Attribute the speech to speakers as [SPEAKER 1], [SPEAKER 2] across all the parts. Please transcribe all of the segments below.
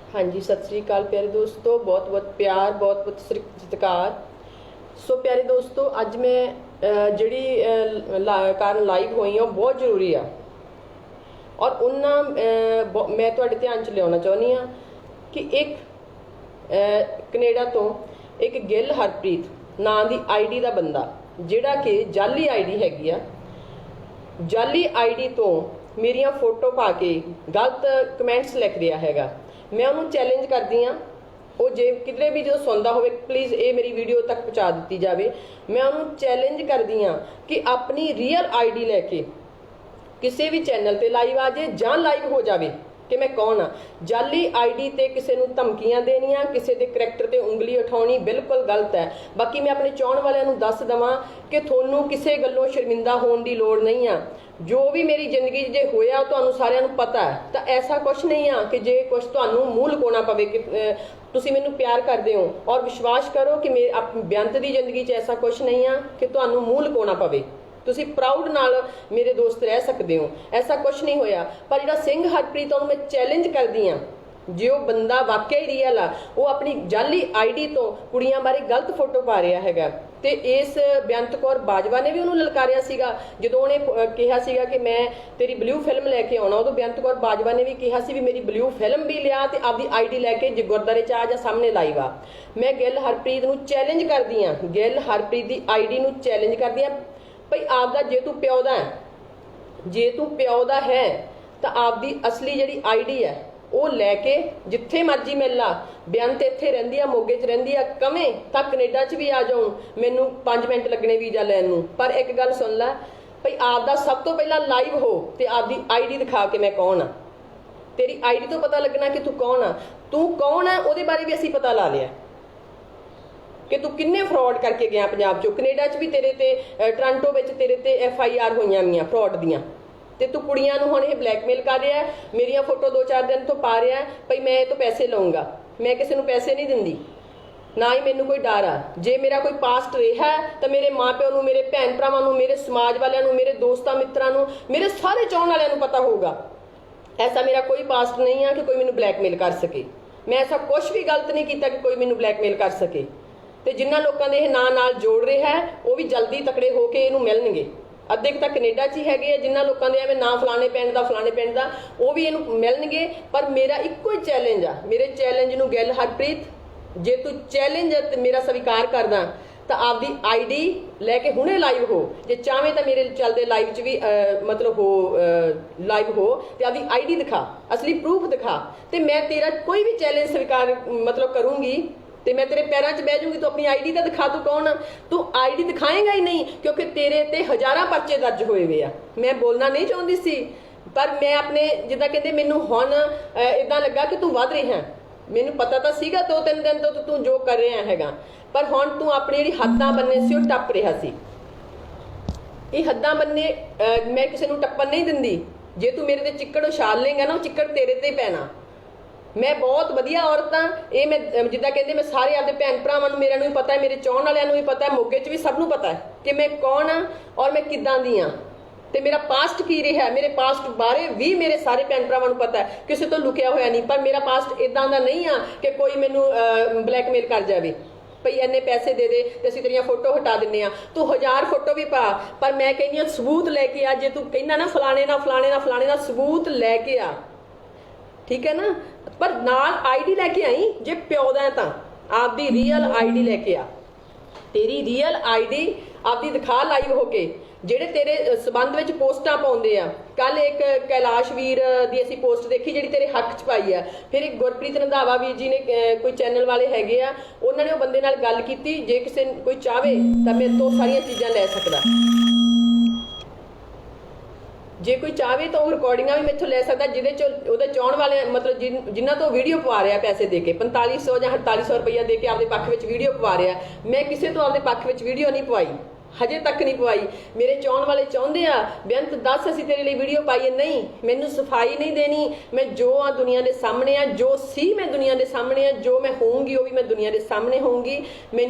[SPEAKER 1] हाँ जी, सत श्री अकाल प्यारे दोस्तों, बहुत बहुत प्यार, बहुत बहुत सत्कार। सो प्यारे दोस्तों, अज मैं ਜਿਹੜੀ ਕਾਰਨ ਲਾਈਵ ਹੋਈ ਹਾਂ बहुत ਜ਼ਰੂਰੀ ਆ और ਉਹਨਾਂ मैं ਤੁਹਾਡੇ ਧਿਆਨ 'ਚ ਲਿਆਉਣਾ ਚਾਹੁੰਦੀ ਹਾਂ ਕਿ ਇੱਕ ਕੈਨੇਡਾ ਤੋਂ ਇੱਕ ਗਿੱਲ ਹਰਪ੍ਰੀਤ ਨਾਂ ਦੀ ਆਈਡੀ ਦਾ ਬੰਦਾ ਜਿਹੜਾ ਕਿ ਜਾਲੀ ਆਈਡੀ ਹੈਗੀ ਆ, ਜਾਲੀ ਆਈਡੀ ਤੋਂ ਮੇਰੀਆਂ फोटो पा के गलत कमेंट्स लिख रहा हैगा। मैं उन्होंने चैलेंज करती हाँ, वो जे किधरे भी जो सुनता हो प्लीज़ ये मेरी वीडियो तक पहुँचा दी जाए। मैं उन्होंने चैलेंज करती हाँ कि अपनी रियल आईडी लैके किसी भी चैनल पर लाइव आ जाए जां लाइव हो जाए कि मैं कौन हाँ। जाली आईडी ते किसी नूं धमकियां देनियां, किसी के करैक्टर ते उंगली उठाउणी बिल्कुल गलत है। बाकी मैं अपने चाहण वालियां नूं दस देवां कि तुहानूं किसी गल्लों शर्मिंदा होने की लोड़ नहीं आ। जो भी मेरी जिंदगी जे होया तुहानूं सारियां नूं पता है, तो ऐसा कुछ नहीं आ कि जे कुछ तुहानूं मूंह लुकाउणा पवे कि तुसीं मैनूं प्यार करदे हो। और विश्वास करो कि मेरे बेअंत दी जिंदगी च ऐसा कुछ नहीं आ कि तुहानूं मूंह लुकाउणा पवे। तुसीं प्राउड नाल मेरे दोस्त रह सकते हो, ऐसा कुछ नहीं होया। पर जिहड़ा सिंह हरप्रीत उहनूं मैं चैलेंज करदी हाँ, जो बंदा वाकई रियल आ वो अपनी जाली आईडी तो कुड़ियां बारे गलत फोटो पा रहा हैगा। ते इस बेअंत कौर बाजवा ने भी उन्होंने ललकारिया सीगा जदों उहने कहा सीगा कि मैं तेरी ब्लू फिल्म लैके आउणा। उदों बेअंत कौर बाजवा ने भी कहा सी भी मेरी ब्लू फिल्म भी लिया ते आपदी आईडी लैके जे गुरद्वारे च आ जा सामने लाइव आ। मैं गिल हरप्रीत नूं चैलेंज करदी हाँ, गिल हरप्रीत दी आईडी नूं चैलेंज करदी हाँ भई आपदा जे तू प्यो दा है, जे तू प्यो दा है तो आपदी असली जिहड़ी आईडी है वो लैके जिथे मर्जी मिल ला। बेअंत इत्थे रहिंदी आ, मोगे च रहिंदी आ, कवें तां कनेडा च भी आ जाऊँ, मैनू 5 मिनट लगने वीजा लैन नूं। पर एक गल सुन लै भई आपदा सब तो पहला लाइव हो ते आपदी आईडी दिखा के मैं कौन आ। तेरी आईडी तो पता लगना कि तू कौन आ, तू कौन है उहदे बारे भी असीं पता ला लिया कि तू किन्ने फ्रॉड करके गया पंजाब चों। कनेडा च भी तेरे ते टोरंटो विच तेरे ते FIR होईयां वीआं फ्रॉड दियां। ते तू कुड़ियां नूं हुण इह ब्लैकमेल कर रहा है, मेरिया फोटो 2-4 दिन तो पा रहा है भई मैं तो पैसे लऊंगा। मैं किसी नूं पैसे नहीं दिंदी, ना ही मैनूं कोई डर आ। जे मेरा कोई पास्ट रहा है तो मेरे माँ प्यो नूं, मेरे भैन भरावां नूं, मेरे समाज वालियां नूं, मेरे दोस्तां मित्रां नूं, मेरे सारे चाहण वालियां नूं पता होगा। ऐसा मेरा कोई पास्ट नहीं है कि कोई मैनूं ब्लैकमेल कर सके। मैं ऐसा कुछ भी गलत नहीं किया कि कोई मैनूं ब्लैकमेल कर सके। तो जिन्हां लोकां दे इह नां नाल जोड़ रहा है वो भी जल्दी तकड़े होके इहनूं मिलणगे। अद्धे तक कनेडा च ही हैगे, जिन्हां लोकां दे एवें ना फलाने पिंड दा फलाने पिंड दा वो भी इहनूं मिलणगे। पर मेरा इक्को ही चैलेंज आ, मेरे चैलेंज नूं गिल हरप्रीत जे तू चैलेंज मेरा स्वीकार करदा तो आपदी आईडी लैके हुणे लाइव हो। जे चाहें तो मेरे चलते लाइव च भी मतलब हो लाइव हो तो आपदी आईडी दिखा, असली प्रूफ दिखा, तो मैं तेरा कोई भी चैलेंज स्वीकार मतलब करूँगी तो मैं तेरे पैरों 'च बह जूँगी। तो अपनी आईडी तो दिखा, तू कौन आ। तू आईडी दिखाएगा ही नहीं क्योंकि तेरे ते हज़ारां परचे दर्ज होए हुए आ। मैं बोलना नहीं चाहती सी पर मैं अपने जिद्दां कहंदे मैनूं हुण इदां लगा कि तू वध रहा है। मैनूं पता तो सीगा 2-3 दिन तो तू जो कर रहा हैगा, पर हुण तू अपनी जिहड़ी हद्दां बन्ने सी वो टप रहा सी। ये हद्दां बन्ने मैं किसी नूं टप्पण नहीं दिंदी। जे तू मेरे ते चिक्कड़ उछाल लेंगा ना वो चिक्कड़ तेरे ते ही पैना। मैं बहुत वधिया औरत हाँ, ये मैं जिद्दां कहंदे मैं सारे आपदे भैन भरावां नूं मेरिਆਂ ਨੂੰ भी पता है, मेरे चाहण वालियां नूं भी पता है, मोगे च भी सब नूं पता है कि मैं कौन हाँ और मैं किदां दी हाँ ते मेरा पास्ट की रहा है। मेरे पास्ट बारे भी मेरे सारे भैन भरावां नूं पता है, किसी तो लुकिया होया नहीं। पर मेरा पास्ट इदां दा नहीं आ कि कोई मैनूं ब्लैकमेल कर जाए भई इन्ने पैसे दे दे ते असीं तेरियां फोटो हटा दिंने आ। तू 1000 फोटो भी पा, पर मैं कहनी सबूत लैके आ। जे तू कहना ना फलाने ना फलाने ना फलाने ना सबूत लैके आ, ठीक है ना। पर नाल आईडी लैके आई, जे प्यो दा है तां आपदी रियल आईडी लैके आ। तेरी रियल आईडी आपदी दिखा लाइव होके ਜਿਹੜੇ तेरे संबंध ਵਿੱਚ पोस्टां पाउंदे आ। कल एक कैलाश वीर दी असीं पोस्ट देखी ਜਿਹੜੀ तेरे हक च पाई आ। फिर एक गुरप्रीत रंधावा वीर जी ने कोई चैनल वाले हैगे आ, ਉਹਨਾਂ ਨੇ ਉਹ ਬੰਦੇ ਨਾਲ ਗੱਲ ਕੀਤੀ ਜੇ ਕਿਸੇ ਕੋਈ ਚਾਹਵੇ ਤਾਂ ਮੇਰੇ ਤੋਂ ਸਾਰੀਆਂ ਚੀਜ਼ਾਂ ਲੈ ਸਕਦਾ। जे कोई चाहे तो रिकॉर्डिंग भी मेथों ले सकता जिहदे च उहदे चाहण वाले मतलब जिन्हां तो वीडियो पवा रहा पैसे दे के 4500 या 4800 रुपया दे के आपदे पक्ष विच वीडियो पवा रहा। मैं किसी तो आपदे पक्ष विच वीडियो नहीं पवाई, हजे तक नहीं पवाई। मेरे चाहण वाले चाहुंदे आ बेअंत दस असीं तेरे लिए वीडियो पाईए, नहीं मैनूं सफाई नहीं देनी। मैं जो आ दुनिया के सामने आ, जो सी मैं दुनिया के सामने आ, जो मैं होऊंगी वो भी मैं दुनिया के सामने होऊंगी। मैं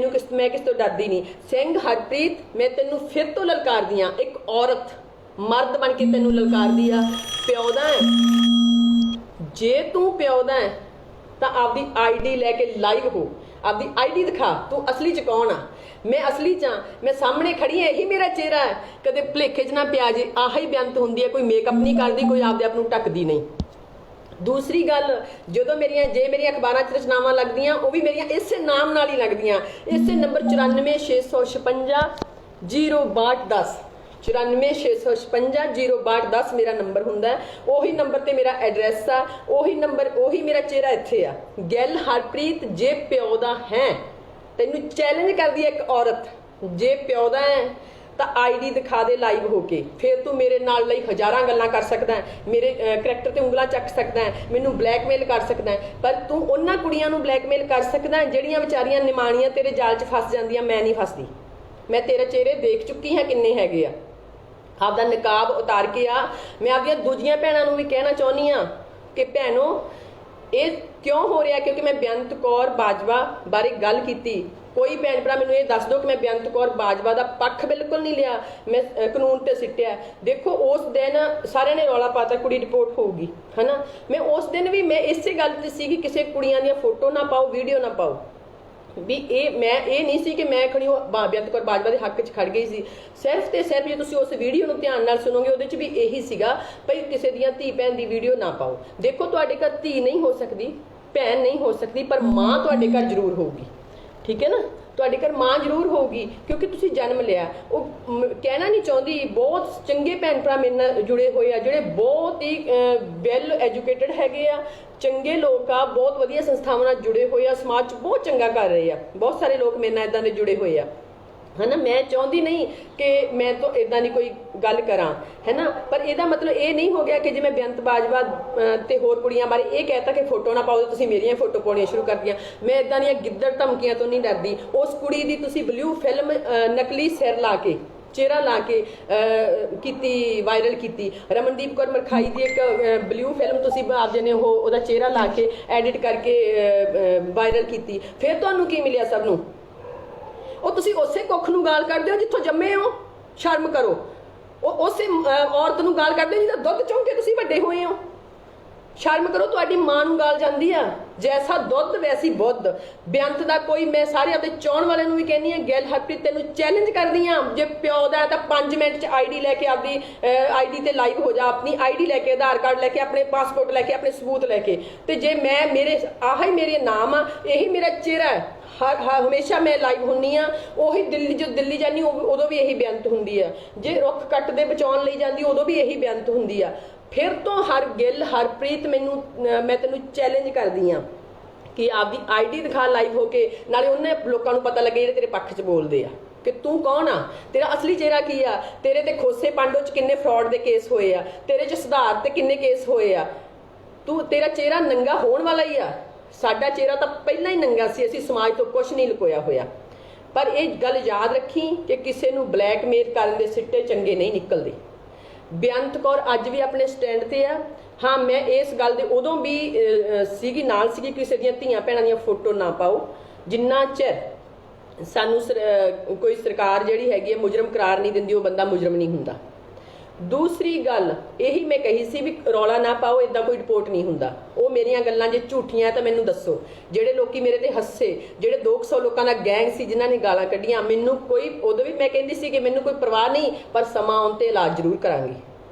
[SPEAKER 1] किस तो डरदी नहीं। सिंह हरप्रीत मैं तैनूं फिर तो ललकारदी आ, एक औरत मर्द बन के तैनूं ललकारदी आ। प्यो दा है जे तू प्यो दा है ਤਾਂ ਆਪਦੀ ਆਈਡੀ ਲੈ ਕੇ ਲਾਈਵ ਹੋ, ਆਪਦੀ ਆਈਡੀ ਦਿਖਾ, ਤੂੰ ਅਸਲੀ ਚ ਕੌਣ ਆ। ਮੈਂ ਅਸਲੀ ਚ ਆ, ਮੈਂ ਸਾਹਮਣੇ ਖੜੀ ਹਾਂ, ਇਹੀ ਮੇਰਾ ਚਿਹਰਾ ਹੈ। ਕਦੇ ਭੁਲੇਖੇ ਚ ਨਾ ਪਿਆ ਜੇ, ਆਹੀ ਬੇਅੰਤ ਹੁੰਦੀ ਹੈ। ਕੋਈ ਮੇਕਅਪ ਨਹੀਂ ਕਰਦੀ, ਕੋਈ ਆਪਦੇ ਆਪ ਨੂੰ ਢੱਕਦੀ ਨਹੀਂ। ਦੂਸਰੀ ਗੱਲ, ਜਦੋਂ ਮੇਰੀਆਂ ਅਖਬਾਰਾਂ 'ਚ ਰਚਨਾਵਾਂ ਲੱਗਦੀਆਂ, ਉਹ ਵੀ ਮੇਰੀਆਂ ਇਸੇ ਨਾਮ ਨਾਲ ਹੀ ਲੱਗਦੀਆਂ, ਇਸੇ ਨੰਬਰ 94,656 06210 94,656 06210 ਮੇਰਾ ਨੰਬਰ ਹੁੰਦਾ। ਉਹੀ ਨੰਬਰ ਤੇ ਮੇਰਾ ਐਡਰੈਸ ਆ, ਉਹੀ ਮੇਰਾ ਚਿਹਰਾ ਇੱਥੇ ਆ। ਗਿੱਲ ਹਰਪ੍ਰੀਤ, ਜੇ ਪਿਓ ਦਾ ਹੈ, ਤੈਨੂੰ ਚੈਲੰਜ ਕਰਦੀ ਹੈ ਇੱਕ ਔਰਤ, ਜੇ ਪਿਓ ਦਾ ਹੈ ਤਾਂ ਆਈਡੀ ਦਿਖਾ ਦੇ ਲਾਈਵ ਹੋ ਕੇ, ਫਿਰ ਤੂੰ ਮੇਰੇ ਨਾਲ ਲਈ ਹਜ਼ਾਰਾਂ ਗੱਲਾਂ ਕਰ ਸਕਦਾ ਹੈ, ਮੇਰੇ ਕਰੈਕਟਰ ਤੇ ਉਂਗਲਾਂ ਚੱਕ ਸਕਦਾ ਹੈ, ਮੈਨੂੰ ਬਲੈਕਮੇਲ ਕਰ ਸਕਦਾ ਹੈ। ਪਰ ਤੂੰ ਉਹਨਾਂ ਕੁੜੀਆਂ ਨੂੰ ਬਲੈਕਮੇਲ ਕਰ ਸਕਦਾ ਜਿਹੜੀਆਂ ਵਿਚਾਰੀਆਂ ਨਿਮਾਣੀਆਂ ਤੇਰੇ ਜਾਲ 'ਚ ਫਸ ਜਾਂਦੀਆਂ। ਮੈਂ ਨਹੀਂ ਫਸਦੀ, ਮੈਂ ਤੇਰੇ ਚਿਹਰੇ ਦੇਖ ਚੁੱਕੀ ਹਾਂ ਕਿੰਨੇ ਹੈਗੇ ਆ। ਆਪਦਾ ਨਕਾਬ ਉਤਾਰ ਕੇ ਆ। ਮੈਂ ਆਪਦੀਆਂ ਦੂਜੀਆਂ ਭੈਣਾਂ ਨੂੰ ਵੀ ਕਹਿਣਾ ਚਾਹੁੰਦੀ ਹਾਂ ਕਿ ਭੈਣੋ, ਇਹ ਕਿਉਂ ਹੋ ਰਿਹਾ? ਕਿਉਂਕਿ ਮੈਂ ਬੇਅੰਤ ਕੌਰ ਬਾਜਵਾ ਬਾਰੇ ਗੱਲ ਕੀਤੀ। ਕੋਈ ਭੈਣ ਭਰਾ ਮੈਨੂੰ ਇਹ ਦੱਸ ਦਿਓ ਕਿ ਮੈਂ ਬੇਅੰਤ ਕੌਰ ਬਾਜਵਾ ਦਾ ਪੱਖ ਬਿਲਕੁਲ ਨਹੀਂ ਲਿਆ, ਮੈਂ ਕਾਨੂੰਨ ਤੇ ਸਿੱਟਿਆ। ਦੇਖੋ ਉਸ ਦਿਨ ਸਾਰਿਆਂ ਨੇ ਰੌਲਾ ਪਾਤਾ ਕੁੜੀ ਰਿਪੋਰਟ ਹੋਊਗੀ, ਹਨਾ। ਮੈਂ ਉਸ ਦਿਨ ਵੀ ਮੈਂ ਇਸੇ ਗੱਲ ਤੇ ਸੀ ਕਿ ਕਿਸੇ ਕੁੜੀਆਂ ਦੀਆਂ ਫੋਟੋ ਨਾ ਪਾਓ, ਵੀਡੀਓ ਨਾ ਪਾਓ। ਵੀ ਮੈਂ ਇਹ ਨਹੀਂ ਸੀ ਕਿ ਮੈਂ ਖੜੀ ਬੇਅੰਤ ਕੌਰ ਬਾਜਵਾ ਦੇ ਹੱਕ 'ਚ ਖੜ ਗਈ ਸੀ। ਸਿਰਫ ਤੇ ਸਿਰਫ ਜੇ ਤੁਸੀਂ ਉਸ ਵੀਡੀਓ ਨੂੰ ਧਿਆਨ ਨਾਲ ਸੁਣੋਗੇ, ਉਹਦੇ 'ਚ ਵੀ ਇਹੀ ਸੀਗਾ ਭਈ ਕਿਸੇ ਦੀਆਂ ਧੀ ਭੈਣ ਦੀ ਵੀਡੀਓ ਨਾ ਪਾਓ। ਦੇਖੋ, ਤੁਹਾਡੇ ਘਰ ਧੀ ਨਹੀਂ ਹੋ ਸਕਦੀ, ਭੈਣ ਨਹੀਂ ਹੋ ਸਕਦੀ, ਪਰ ਮਾਂ ਤੁਹਾਡੇ ਘਰ ਜ਼ਰੂਰ ਹੋਊਗੀ, ਠੀਕ ਹੈ ਨਾ। ਤੁਹਾਡੇ ਘਰ ਮਾਂ ਜ਼ਰੂਰ ਹੋਊਗੀ ਕਿਉਂਕਿ ਤੁਸੀਂ ਜਨਮ ਲਿਆ। ਉਹ ਕਹਿਣਾ ਨਹੀਂ ਚਾਹੁੰਦੀ, ਬਹੁਤ ਚੰਗੇ ਭੈਣ ਭਰਾ ਮੇਰੇ ਨਾਲ ਜੁੜੇ ਹੋਏ ਆ, ਜਿਹੜੇ ਬਹੁਤ ਹੀ ਵੈਲ ਐਜੂਕੇਟਡ ਹੈਗੇ ਆ, ਚੰਗੇ ਲੋਕ ਆ, ਬਹੁਤ ਵਧੀਆ ਸੰਸਥਾਵਾਂ ਨਾਲ ਜੁੜੇ ਹੋਏ ਆ, ਸਮਾਜ 'ਚ ਬਹੁਤ ਚੰਗਾ ਕਰ ਰਹੇ ਆ। ਬਹੁਤ ਸਾਰੇ ਲੋਕ ਮੇਰੇ ਨਾਲ ਇੱਦਾਂ ਦੇ ਜੁੜੇ ਹੋਏ ਆ, ਹੈ ਨਾ। ਮੈਂ ਚਾਹੁੰਦੀ ਨਹੀਂ ਕਿ ਮੈਂ ਤੋਂ ਇੱਦਾਂ ਦੀ ਕੋਈ ਗੱਲ ਕਰਾਂ, ਹੈ ਨਾ। ਪਰ ਇਹਦਾ ਮਤਲਬ ਇਹ ਨਹੀਂ ਹੋ ਗਿਆ ਕਿ ਜੇ ਮੈਂ ਬੇਅੰਤ ਬਾਜਵਾ ਤੇ ਹੋਰ ਕੁੜੀਆਂ ਬਾਰੇ ਇਹ ਕਹਿਤਾ ਕਿ ਫੋਟੋ ਨਾ ਪਾਓ, ਤੁਸੀਂ ਮੇਰੀਆਂ ਫੋਟੋ ਪਾਉਣੀਆਂ ਸ਼ੁਰੂ ਕਰਤੀਆਂ। ਮੈਂ ਇੱਦਾਂ ਦੀਆਂ ਗਿੱਦੜ ਧਮਕੀਆਂ ਤੋਂ ਨਹੀਂ ਡਰਦੀ। ਉਸ ਕੁੜੀ ਦੀ ਤੁਸੀਂ ਬਲੂ ਫਿਲਮ ਨਕਲੀ ਸਿਰ ਲਾ ਕੇ, ਚਿਹਰਾ ਲਾ ਕੇ ਕੀਤੀ, ਵਾਇਰਲ ਕੀਤੀ। ਰਮਨਦੀਪ ਕੌਰ ਮਰਖਾਈ ਦੀ ਇੱਕ ਬਲੂ ਫਿਲਮ ਤੁਸੀਂ ਆਪਦੇ ਨੇ ਉਹਦਾ ਚਿਹਰਾ ਲਾ ਕੇ ਐਡਿਟ ਕਰਕੇ ਵਾਇਰਲ ਕੀਤੀ। ਫਿਰ ਤੁਹਾਨੂੰ ਕੀ ਮਿਲਿਆ ਸਭ ਨੂੰ? ਉਹ ਤੁਸੀਂ ਉਸੇ ਕੁੱਖ ਨੂੰ ਗਾਲ ਕੱਢਦੇ ਹੋ ਜਿੱਥੋਂ ਜੰਮੇ ਹੋ। ਸ਼ਰਮ ਕਰੋ। ਉਹ ਉਸੇ ਔਰਤ ਨੂੰ ਗਾਲ ਕੱਢਦੇ ਹੋ ਜਿਹਦਾ ਦੁੱਧ ਚੋਂ ਕੇ ਤੁਸੀਂ ਵੱਡੇ ਹੋਏ ਹੋ। ਸ਼ਰਮ ਕਰੋ। ਤੁਹਾਡੀ ਮਾਂ ਨੂੰ ਗਾਲ ਜਾਂਦੀ ਆ, ਜੈਸਾ ਦੁੱਧ ਵੈਸੀ ਬੁੱਧ। ਬੇਅੰਤ ਦਾ ਕੋਈ, ਮੈਂ ਸਾਰੇ ਆਪਦੇ ਚਾਹਣ ਵਾਲਿਆਂ ਨੂੰ ਵੀ ਕਹਿੰਦੀ ਹਾਂ, ਗਿੱਲ ਹਰਪ੍ਰੀਤ ਤੈਨੂੰ ਚੈਲੰਜ ਕਰਦੀ ਹਾਂ, ਜੇ ਪਿਓ ਦਾ ਤਾਂ 5 ਮਿੰਟ 'ਚ ਆਈਡੀ ਲੈ ਕੇ ਆਪਦੀ ਆਈਡੀ ਤੇ ਲਾਈਵ ਹੋ ਜਾ। ਆਪਣੀ ਆਈਡੀ ਲੈ ਕੇ, ਆਧਾਰ ਕਾਰਡ ਲੈ ਕੇ, ਆਪਣੇ ਪਾਸਪੋਰਟ ਲੈ ਕੇ, ਆਪਣੇ ਸਬੂਤ ਲੈ ਕੇ। ਤੇ ਜੇ ਮੇਰੇ ਆਹੀ ਮੇਰੇ ਨਾਮ ਆ, ਇਹੀ ਮੇਰਾ ਚਿਹਰਾ ਹੈ, ਹਮੇਸ਼ਾ ਮੈਂ ਲਾਈਵ ਹੁੰਨੀ ਆ। ਉਹੀ ਦਿੱਲੀ ਜਾਂਦੀ ਉਦੋਂ ਵੀ ਇਹੀ ਬੇਅੰਤ ਹੁੰਦੀ ਆ। ਜੇ ਰੁੱਖ ਕੱਟਦੇ ਬਚਾਉਣ ਲਈ ਜਾਂਦੀ ਉਦੋਂ ਵੀ ਇਹੀ ਬੇਅੰਤ ਹੁੰਦੀ ਆ। ਫਿਰ ਤੋਂ ਗਿੱਲ ਹਰਪ੍ਰੀਤ ਮੈਂ ਤੈਨੂੰ ਚੈਲੰਜ ਕਰਦੀ ਆ ਕਿ ਆਪਦੀ ਆਈਡੀ ਦਿਖਾ ਲਾਈਵ ਹੋ ਕੇ, ਨਾਲੇ ਉਹਨੇ ਲੋਕਾਂ ਨੂੰ ਪਤਾ ਲੱਗੇ ਜਿਹੜੇ ਤੇਰੇ ਪੱਖ 'ਚ ਬੋਲਦੇ ਆ ਕਿ ਤੂੰ ਕੌਣ ਆ, ਤੇਰਾ ਅਸਲੀ ਚਿਹਰਾ ਕੀ ਆ। ਤੇਰੇ ਤੇ ਖੋਸੇ ਪਾਂਡੋ 'ਚ ਕਿੰਨੇ ਫਰਾਡ ਦੇ ਕੇਸ ਹੋਏ ਆ, ਤੇਰੇ 'ਚ ਸੁਧਾਰ ਤੇ ਕਿੰਨੇ ਕੇਸ ਹੋਏ ਆ। ਤੇਰਾ ਚਿਹਰਾ ਨੰਗਾ ਹੋਣ ਵਾਲਾ ਹੀ ਆ। ਸਾਡਾ ਚਿਹਰਾ ਤਾਂ ਪਹਿਲਾਂ ਹੀ ਨੰਗਾ ਸੀ, ਅਸੀਂ ਸਮਾਜ ਤੋਂ ਕੁਝ ਨਹੀਂ ਲੁਕੋਇਆ ਹੋਇਆ। ਪਰ ਇਹ ਗੱਲ ਯਾਦ ਰੱਖੀ ਕਿ ਕਿਸੇ ਨੂੰ ਬਲੈਕਮੇਲ ਕਰਨ ਦੇ ਸਿੱਟੇ ਚੰਗੇ ਨਹੀਂ ਨਿਕਲਦੇ। ਬੇਅੰਤ ਕੌਰ ਅੱਜ ਵੀ ਆਪਣੇ ਸਟੈਂਡ ਤੇ ਆ। ਹਾਂ, ਮੈਂ ਇਸ ਗੱਲ ਦੇ ਉਦੋਂ ਵੀ ਸੀਗੀ, ਨਾਲ ਸੀਗੀ, ਕਿਸੇ ਦੀਆਂ ਧੀਆਂ ਭੈਣਾਂ ਦੀਆਂ ਫੋਟੋ ਨਾ ਪਾਓ। ਜਿੰਨਾ ਚਿਰ ਸਾਨੂੰ ਕੋਈ ਸਰਕਾਰ ਜਿਹੜੀ ਹੈਗੀ ਹੈ ਮੁਜਰਮ ਕਰਾਰ ਨਹੀਂ ਦਿੰਦੀ, ਉਹ ਬੰਦਾ ਮੁਜਰਮ ਨਹੀਂ ਹੁੰਦਾ। ਦੂਸਰੀ ਗੱਲ ਇਹੀ ਮੈਂ ਕਹੀ ਸੀ ਵੀ ਰੌਲਾ ਨਾ ਪਾਓ, ਇਦਾਂ ਕੋਈ ਰਿਪੋਰਟ ਨਹੀਂ ਹੁੰਦਾ। ਉਹ ਮੇਰੀਆਂ ਗੱਲਾਂ ਜੇ ਝੂਠੀਆਂ ਤਾਂ ਮੈਨੂੰ ਦੱਸੋ। ਜਿਹੜੇ ਲੋਕੀ ਮੇਰੇ ਤੇ ਹੱਸੇ, ਜਿਹੜੇ 200 ਲੋਕਾਂ ਦਾ ਗੈਂਗ ਸੀ ਜਿਨ੍ਹਾਂ ਨੇ ਗਾਲਾਂ ਕੱਢੀਆਂ, ਮੈਨੂੰ ਕੋਈ, ਉਦੋਂ ਵੀ ਮੈਂ ਕਹਿੰਦੀ ਸੀ ਕਿ ਮੈਨੂੰ ਕੋਈ ਪਰਵਾਹ ਨਹੀਂ, ਪਰ ਸਮਾਂ ਆਉਣ ਤੇ ਇਲਾਜ ਜ਼ਰੂਰ ਕਰਾਂਗੀ,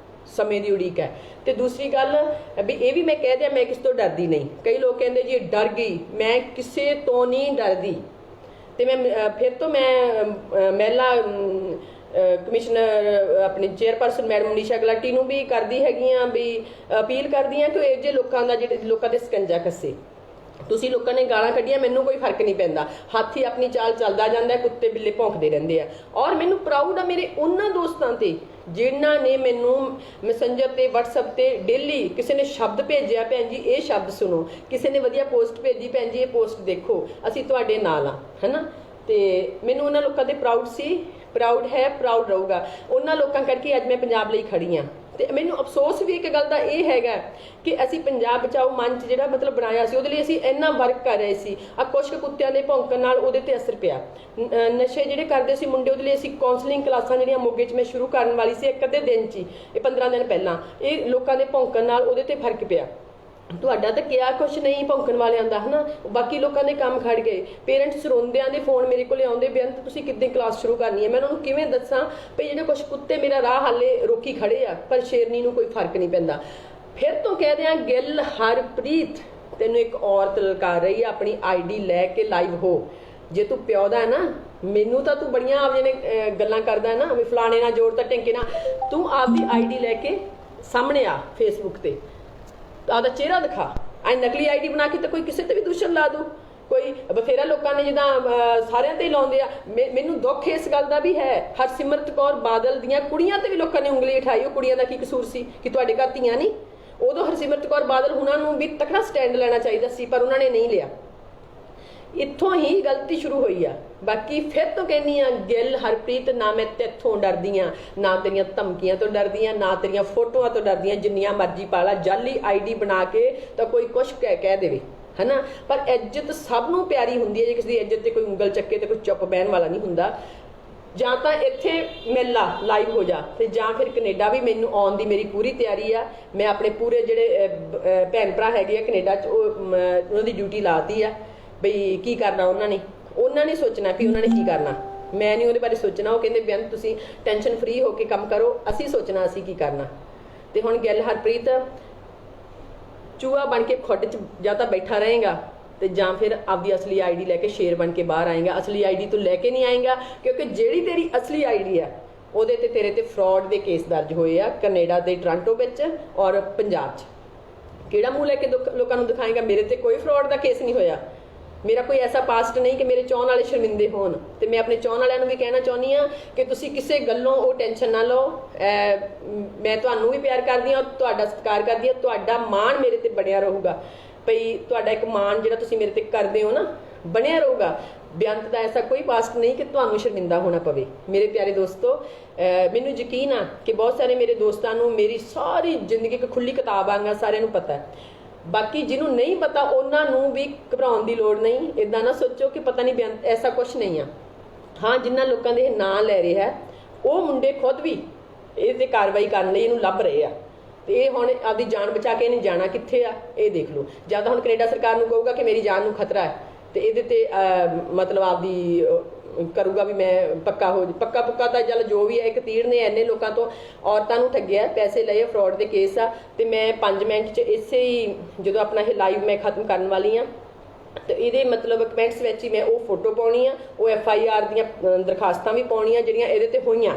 [SPEAKER 1] ਸਮੇਂ ਦੀ ਉਡੀਕ ਹੈ। ਤੇ ਦੂਸਰੀ ਗੱਲ ਵੀ ਇਹ ਵੀ ਮੈਂ ਕਹਿ ਦਿਆਂ, ਮੈਂ ਕਿਸ ਤੋਂ ਡਰਦੀ ਨਹੀਂ। ਕਈ ਲੋਕ ਕਹਿੰਦੇ ਜੀ ਡਰ ਗਈ, ਮੈਂ ਕਿਸੇ ਤੋਂ ਨਹੀਂ ਡਰਦੀ। ਤੇ ਮੈਂ ਫਿਰ ਤੋਂ ਮਹਿਲਾ ਕਮਿਸ਼ਨਰ ਆਪਣੀ ਚੇਅਰਪਰਸਨ ਮੈਡਮ ਮਨੀਸ਼ਾ ਗਲਾਟੀ ਨੂੰ ਵੀ ਕਰਦੀ ਹੈਗੀ ਆ, ਵੀ ਅਪੀਲ ਕਰਦੀ ਆ ਕਿ ਇਹ ਜੇ ਲੋਕਾਂ ਦਾ, ਜਿਹੜੇ ਲੋਕਾਂ ਦੇ ਸਕੰਜਾ ਕੱਸੇ। ਤੁਸੀਂ ਲੋਕਾਂ ਨੇ ਗਾਲਾਂ ਕੱਢੀਆਂ, ਮੈਨੂੰ ਕੋਈ ਫਰਕ ਨਹੀਂ ਪੈਂਦਾ। ਹਾਥੀ ਆਪਣੀ ਚਾਲ ਚੱਲਦਾ ਜਾਂਦਾ, ਕੁੱਤੇ ਬਿੱਲੇ ਭੌਂਕਦੇ ਰਹਿੰਦੇ ਆ। ਔਰ ਮੈਨੂੰ ਪ੍ਰਾਊਡ ਆ ਮੇਰੇ ਉਹਨਾਂ ਦੋਸਤਾਂ ਤੇ ਜਿਨ੍ਹਾਂ ਨੇ ਮੈਨੂੰ ਮੈਸੇਂਜਰ ਤੇ, WhatsApp ਤੇ ਡੇਲੀ ਕਿਸੇ ਨੇ ਸ਼ਬਦ ਭੇਜਿਆ, ਭੈਣ ਜੀ ਇਹ ਸ਼ਬਦ ਸੁਣੋ, ਕਿਸੇ ਨੇ ਵਧੀਆ ਪੋਸਟ ਭੇਜੀ, ਭੈਣ ਜੀ ਇਹ ਪੋਸਟ ਦੇਖੋ, ਅਸੀਂ ਤੁਹਾਡੇ ਨਾਲ ਆ, ਹੈ ਨਾ। ਤੇ ਮੈਨੂੰ ਉਹਨਾਂ ਲੋਕਾਂ ਦੇ ਪ੍ਰਾਊਡ ਸੀ, ਪ੍ਰਾਊਡ ਹੈ, ਪ੍ਰਾਊਡ ਰਹੂਗਾ। ਉਹਨਾਂ ਲੋਕਾਂ ਕਰਕੇ ਅੱਜ ਮੈਂ ਪੰਜਾਬ ਲਈ ਖੜੀ ਹਾਂ। ਤੇ ਮੈਨੂੰ ਅਫਸੋਸ ਵੀ ਇੱਕ ਗੱਲ ਦਾ ਇਹ ਹੈਗਾ ਕਿ ਅਸੀਂ ਪੰਜਾਬ ਬਚਾਓ ਮੰਚ ਜਿਹੜਾ ਮਤਲਬ ਬਣਾਇਆ ਸੀ, ਉਹਦੇ ਲਈ ਅਸੀਂ ਇੰਨਾ ਵਰਕ ਕਰ ਰਹੇ ਸੀ। ਆ ਕੁਛ ਕੁੱਤਿਆਂ ਦੇ ਭੌਂਕਣ ਨਾਲ ਉਹਦੇ ਤੇ ਅਸਰ ਪਿਆ। ਨਸ਼ੇ ਜਿਹੜੇ ਕਰਦੇ ਸੀ ਮੁੰਡੇ, ਉਹਦੇ ਲਈ ਅਸੀਂ ਕਾਉਂਸਲਿੰਗ ਕਲਾਸਾਂ ਜਿਹੜੀਆਂ ਮੋਗੇ 'ਚ ਮੈਂ ਸ਼ੁਰੂ ਕਰਨ ਵਾਲੀ ਸੀ ਇੱਕ ਅੱਧੇ ਦਿਨ 'ਚ ਹੀ, ਇਹ 15 ਦਿਨ ਪਹਿਲਾਂ, ਇਹ ਲੋਕਾਂ ਦੇ ਭੌਂਕਣ ਨਾਲ ਉਹਦੇ ਤੇ ਫਰਕ ਪਿਆ। ਤੁਹਾਡਾ ਤਾਂ ਕਿਹਾ ਕੁਛ ਨਹੀਂ ਭੌਂਕਣ ਵਾਲਿਆਂ ਦਾ ਹਨਾ, ਬਾਕੀ ਲੋਕਾਂ ਦੇ ਕੰਮ ਖੜ ਗਏ। ਪੇਰੈਂਟਸ ਰੋਂਦਿਆਂ ਦੇ ਫੋਨ ਮੇਰੇ ਕੋਲੇ ਆਉਂਦੇ, ਬੇਅੰਤ ਤੁਸੀਂ ਕਿੱਦਾਂ ਕਲਾਸ ਸ਼ੁਰੂ ਕਰਨੀ ਹੈ। ਮੈਂ ਉਹਨਾਂ ਨੂੰ ਕਿਵੇਂ ਦੱਸਾਂ ਵੀ ਜਿਹੜੇ ਕੁਛ ਕੁੱਤੇ ਮੇਰਾ ਰਾਹ ਹਾਲੇ ਰੋਕੀ ਖੜੇ ਆ, ਪਰ ਸ਼ੇਰਨੀ ਨੂੰ ਕੋਈ ਫਰਕ ਨਹੀਂ ਪੈਂਦਾ। ਫਿਰ ਤੋਂ ਕਹਿ ਦਿਆਂ, ਗਿੱਲ ਹਰਪ੍ਰੀਤ ਤੈਨੂੰ ਇੱਕ ਔਰਤ ਲਲਕਾਰ ਰਹੀ ਆ, ਆਪਣੀ ਆਈਡੀ ਲੈ ਕੇ ਲਾਈਵ ਹੋ। ਜੇ ਤੂੰ ਪਿਓ ਦਾ ਹੈ ਨਾ, ਮੈਨੂੰ ਤਾਂ ਤੂੰ ਬੜੀਆਂ ਆਪਦੇ ਨੇ ਗੱਲਾਂ ਕਰਦਾ ਨਾ ਵੀ ਫਲਾਣੇ ਨਾਲ ਜੋੜ ਤਾਂ ਢਿੰਕੇ ਨਾਲ, ਤੂੰ ਆਪਦੀ ਆਈਡੀ ਲੈ ਕੇ ਸਾਹਮਣੇ ਆ ਫੇਸਬੁੱਕ ਤੇ, ਆਪਦਾ ਚਿਹਰਾ ਦਿਖਾ। ਐ ਨਕਲੀ ਆਈਡੀ ਬਣਾ ਕੇ ਤਾਂ ਕੋਈ ਕਿਸੇ ਤੇ ਵੀ ਦੂਸ਼ਣ ਲਾ ਦੂ। ਕੋਈ ਬਥੇਰਾ ਲੋਕਾਂ ਨੇ ਜਿੱਦਾਂ ਸਾਰਿਆਂ ਤੇ ਹੀ ਲਾਉਂਦੇ ਆ। ਮੈਨੂੰ ਦੁੱਖ ਇਸ ਗੱਲ ਦਾ ਵੀ ਹੈ, ਹਰਸਿਮਰਤ ਕੌਰ ਬਾਦਲ ਦੀਆਂ ਕੁੜੀਆਂ ਤੇ ਵੀ ਲੋਕਾਂ ਨੇ ਉਂਗਲੀ ਉਠਾਈ। ਉਹ ਕੁੜੀਆਂ ਦਾ ਕੀ ਕਸੂਰ ਸੀ ਕਿ ਤੁਹਾਡੇ ਘਰ ਧੀਆਂ ਨਹੀਂ? ਉਦੋਂ ਹਰਸਿਮਰਤ ਕੌਰ ਬਾਦਲ ਉਹਨਾਂ ਨੂੰ ਵੀ ਤਕੜਾ ਸਟੈਂਡ ਲੈਣਾ ਚਾਹੀਦਾ ਸੀ, ਪਰ ਉਹਨਾਂ ਨੇ ਨਹੀਂ ਲਿਆ। ਇੱਥੋਂ ਹੀ ਗਲਤੀ ਸ਼ੁਰੂ ਹੋਈ ਆ। ਬਾਕੀ ਫਿਰ ਤੋਂ ਕਹਿੰਦੀ ਆ, ਗਿੱਲ ਹਰਪ੍ਰੀਤ ਨਾ ਮੈਂ ਤੇਥੋਂ ਡਰਦੀ ਆ, ਨਾ ਤੇਰੀਆਂ ਧਮਕੀਆਂ ਤੋਂ ਡਰਦੀ ਆ, ਨਾ ਤੇਰੀਆਂ ਫੋਟੋਆਂ ਤੋਂ ਡਰਦੀ ਆ। ਜਿੰਨੀਆਂ ਮਰਜ਼ੀ ਪਾਲਾ, ਜਾਲੀ ਆਈਡੀ ਬਣਾ ਕੇ ਤਾਂ ਕੋਈ ਕੁਛ ਕਹਿ ਦੇਵੇ ਹਨਾ, ਪਰ ਇੱਜ਼ਤ ਸਭ ਨੂੰ ਪਿਆਰੀ ਹੁੰਦੀ ਹੈ। ਜੇ ਕਿਸੇ ਦੀ ਇੱਜ਼ਤ ਤੇ ਕੋਈ ਉਂਗਲ ਚੱਕੇ ਤੇ ਕੋਈ ਚੁੱਪ ਬਹਿਣ ਵਾਲਾ ਨਹੀਂ ਹੁੰਦਾ। ਜਾਂ ਤਾਂ ਇੱਥੇ ਮਿਲ ਲਾ, ਲਾਈਵ ਹੋ ਜਾ, ਤੇ ਜਾਂ ਫਿਰ ਕੈਨੇਡਾ ਵੀ ਮੈਨੂੰ ਆਉਣ ਦੀ ਮੇਰੀ ਪੂਰੀ ਤਿਆਰੀ ਆ। ਮੈਂ ਆਪਣੇ ਪੂਰੇ ਜਿਹੜੇ ਭੈਣ ਭਰਾ ਹੈਗੇ ਆ ਕੈਨੇਡਾ 'ਚ, ਉਹਨਾਂ ਦੀ ਡਿਊਟੀ ਲਾਤੀ ਆ ਬਈ ਕੀ ਕਰਨਾ ਉਹਨਾਂ ਨੇ ਸੋਚਣਾ ਵੀ ਉਹਨਾਂ ਨੇ ਕੀ ਕਰਨਾ। ਮੈਂ ਨਹੀਂ ਉਹਦੇ ਬਾਰੇ ਸੋਚਣਾ। ਉਹ ਕਹਿੰਦੇ ਬੇਅੰਤ ਤੁਸੀਂ ਟੈਨਸ਼ਨ ਫਰੀ ਹੋ ਕੇ ਕੰਮ ਕਰੋ, ਅਸੀਂ ਸੋਚਣਾ ਅਸੀਂ ਕੀ ਕਰਨਾ। ਤੇ ਹੁਣ ਗਿੱਲ ਹਰਪ੍ਰੀਤ ਚੂਹਾ ਬਣ ਕੇ ਖੁੱਡ 'ਚ ਜਾਂ ਤਾਂ ਬੈਠਾ ਰਹੇਗਾ, ਤੇ ਜਾਂ ਫਿਰ ਆਪਦੀ ਅਸਲੀ ਆਈਡੀ ਲੈ ਕੇ ਸ਼ੇਰ ਬਣ ਕੇ ਬਾਹਰ ਆਏਗਾ। ਅਸਲੀ ਆਈਡੀ ਤੂੰ ਲੈ ਕੇ ਨਹੀਂ ਆਏਗਾ, ਕਿਉਂਕਿ ਜਿਹੜੀ ਤੇਰੀ ਅਸਲੀ ਆਈਡੀ ਆ ਉਹਦੇ ਤੇ ਤੇਰੇ ਤੇ ਫਰਾਡ ਦੇ ਕੇਸ ਦਰਜ ਹੋਏ ਆ ਕੈਨੇਡਾ ਦੇ ਟੋਰਾਂਟੋ ਵਿੱਚ ਔਰ ਪੰਜਾਬ 'ਚ। ਕਿਹੜਾ ਮੂੰਹ ਲੈ ਕੇ ਲੋਕਾਂ ਨੂੰ ਦਿਖਾਏਗਾ? ਮੇਰੇ ਤੇ ਕੋਈ ਫਰਾਡ ਦਾ ਕੇਸ ਨਹੀਂ ਹੋਇਆ। ਮੇਰਾ ਕੋਈ ਐਸਾ ਪਾਸਟ ਨਹੀਂ ਕਿ ਮੇਰੇ ਚਾਹੁਣ ਵਾਲੇ ਸ਼ਰਮਿੰਦੇ ਹੋਣ। ਤੇ ਮੈਂ ਆਪਣੇ ਚਾਹੁਣ ਵਾਲਿਆਂ ਨੂੰ ਵੀ ਕਹਿਣਾ ਚਾਹੁੰਦੀ ਹਾਂ ਕਿ ਤੁਸੀਂ ਕਿਸੇ ਗੱਲੋਂ ਉਹ ਟੈਨਸ਼ਨ ਨਾ ਲਓ। ਮੈਂ ਤੁਹਾਨੂੰ ਵੀ ਪਿਆਰ ਕਰਦੀ ਹਾਂ, ਤੁਹਾਡਾ ਸਤਿਕਾਰ ਕਰਦੀ ਹਾਂ। ਤੁਹਾਡਾ ਮਾਣ ਮੇਰੇ ਤੇ ਬਣਿਆ ਰਹੂਗਾ, ਭਈ ਤੁਹਾਡਾ ਇੱਕ ਮਾਣ ਜਿਹੜਾ ਤੁਸੀਂ ਮੇਰੇ ਤੇ ਕਰਦੇ ਹੋ ਨਾ, ਬਣਿਆ ਰਹੂਗਾ। ਬੇਅੰਤ ਦਾ ਐਸਾ ਕੋਈ ਪਾਸਟ ਨਹੀਂ ਕਿ ਤੁਹਾਨੂੰ ਸ਼ਰਮਿੰਦਾ ਹੋਣਾ ਪਵੇ। ਮੇਰੇ ਪਿਆਰੇ ਦੋਸਤੋ, ਮੈਨੂੰ ਯਕੀਨ ਆ ਕਿ ਬਹੁਤ ਸਾਰੇ ਮੇਰੇ ਦੋਸਤਾਂ ਨੂੰ ਮੇਰੀ ਸਾਰੀ ਜ਼ਿੰਦਗੀ ਇੱਕ ਖੁੱਲੀ ਕਿਤਾਬ ਆਂਗਾ, ਸਾਰਿਆਂ ਨੂੰ ਪਤਾ ਹੈ। ਬਾਕੀ ਜਿਹਨੂੰ ਨਹੀਂ ਪਤਾ ਉਹਨਾਂ ਨੂੰ ਵੀ ਘਬਰਾਉਣ ਦੀ ਲੋੜ ਨਹੀਂ। ਇੱਦਾਂ ਨਾ ਸੋਚੋ ਕਿ ਪਤਾ ਨਹੀਂ ਬੇਅੰਤ, ਐਸਾ ਕੁਛ ਨਹੀਂ ਆ। ਹਾਂ, ਜਿਨ੍ਹਾਂ ਲੋਕਾਂ ਦੇ ਇਹ ਨਾਂ ਲੈ ਰਿਹਾ ਉਹ ਮੁੰਡੇ ਖੁਦ ਵੀ ਇਹ 'ਤੇ ਕਾਰਵਾਈ ਕਰਨ ਲਈ ਇਹਨੂੰ ਲੱਭ ਰਹੇ ਆ। ਤੇ ਇਹ ਹੁਣ ਆਪਦੀ ਜਾਨ ਬਚਾ ਕੇ ਇਹਨੇ ਜਾਣਾ ਕਿੱਥੇ ਆ ਇਹ ਦੇਖ ਲਓ। ਜਾਂ ਤਾਂ ਹੁਣ ਕੈਨੇਡਾ ਸਰਕਾਰ ਨੂੰ ਕਹੂਗਾ ਕਿ ਮੇਰੀ ਜਾਨ ਨੂੰ ਖਤਰਾ ਹੈ, ਤੇ ਇਹਦੇ ਤੇ ਮਤਲਬ ਆਪਦੀ ਕਰੂਗਾ ਵੀ ਮੈਂ ਪੱਕਾ ਤਾਂ ਚੱਲ ਜੋ ਵੀ ਹੈ। ਇੱਕ ਤੀੜ ਨੇ ਇੰਨੇ ਲੋਕਾਂ ਤੋਂ ਔਰਤਾਂ ਨੂੰ ਠੱਗਿਆ, ਪੈਸੇ ਲਏ, ਫਰਾਡ ਦੇ ਕੇਸ ਆ। ਤੇ ਮੈਂ 5 ਮਿੰਟ 'ਚ ਇਸੇ ਹੀ ਜਦੋਂ ਆਪਣਾ ਇਹ ਲਾਈਵ ਮੈਂ ਖਤਮ ਕਰਨ ਵਾਲੀ ਆ, ਤੇ ਇਹਦੇ ਮਤਲਬ ਕਮੈਂਟਸ ਵਿੱਚ ਹੀ ਮੈਂ ਉਹ ਫੋਟੋ ਪਾਉਣੀ ਆ, ਉਹ FIR ਦੀਆਂ ਦਰਖਾਸਤਾਂ ਵੀ ਪਾਉਣੀਆਂ ਜਿਹੜੀਆਂ ਇਹਦੇ ਤੇ ਹੋਈਆਂ।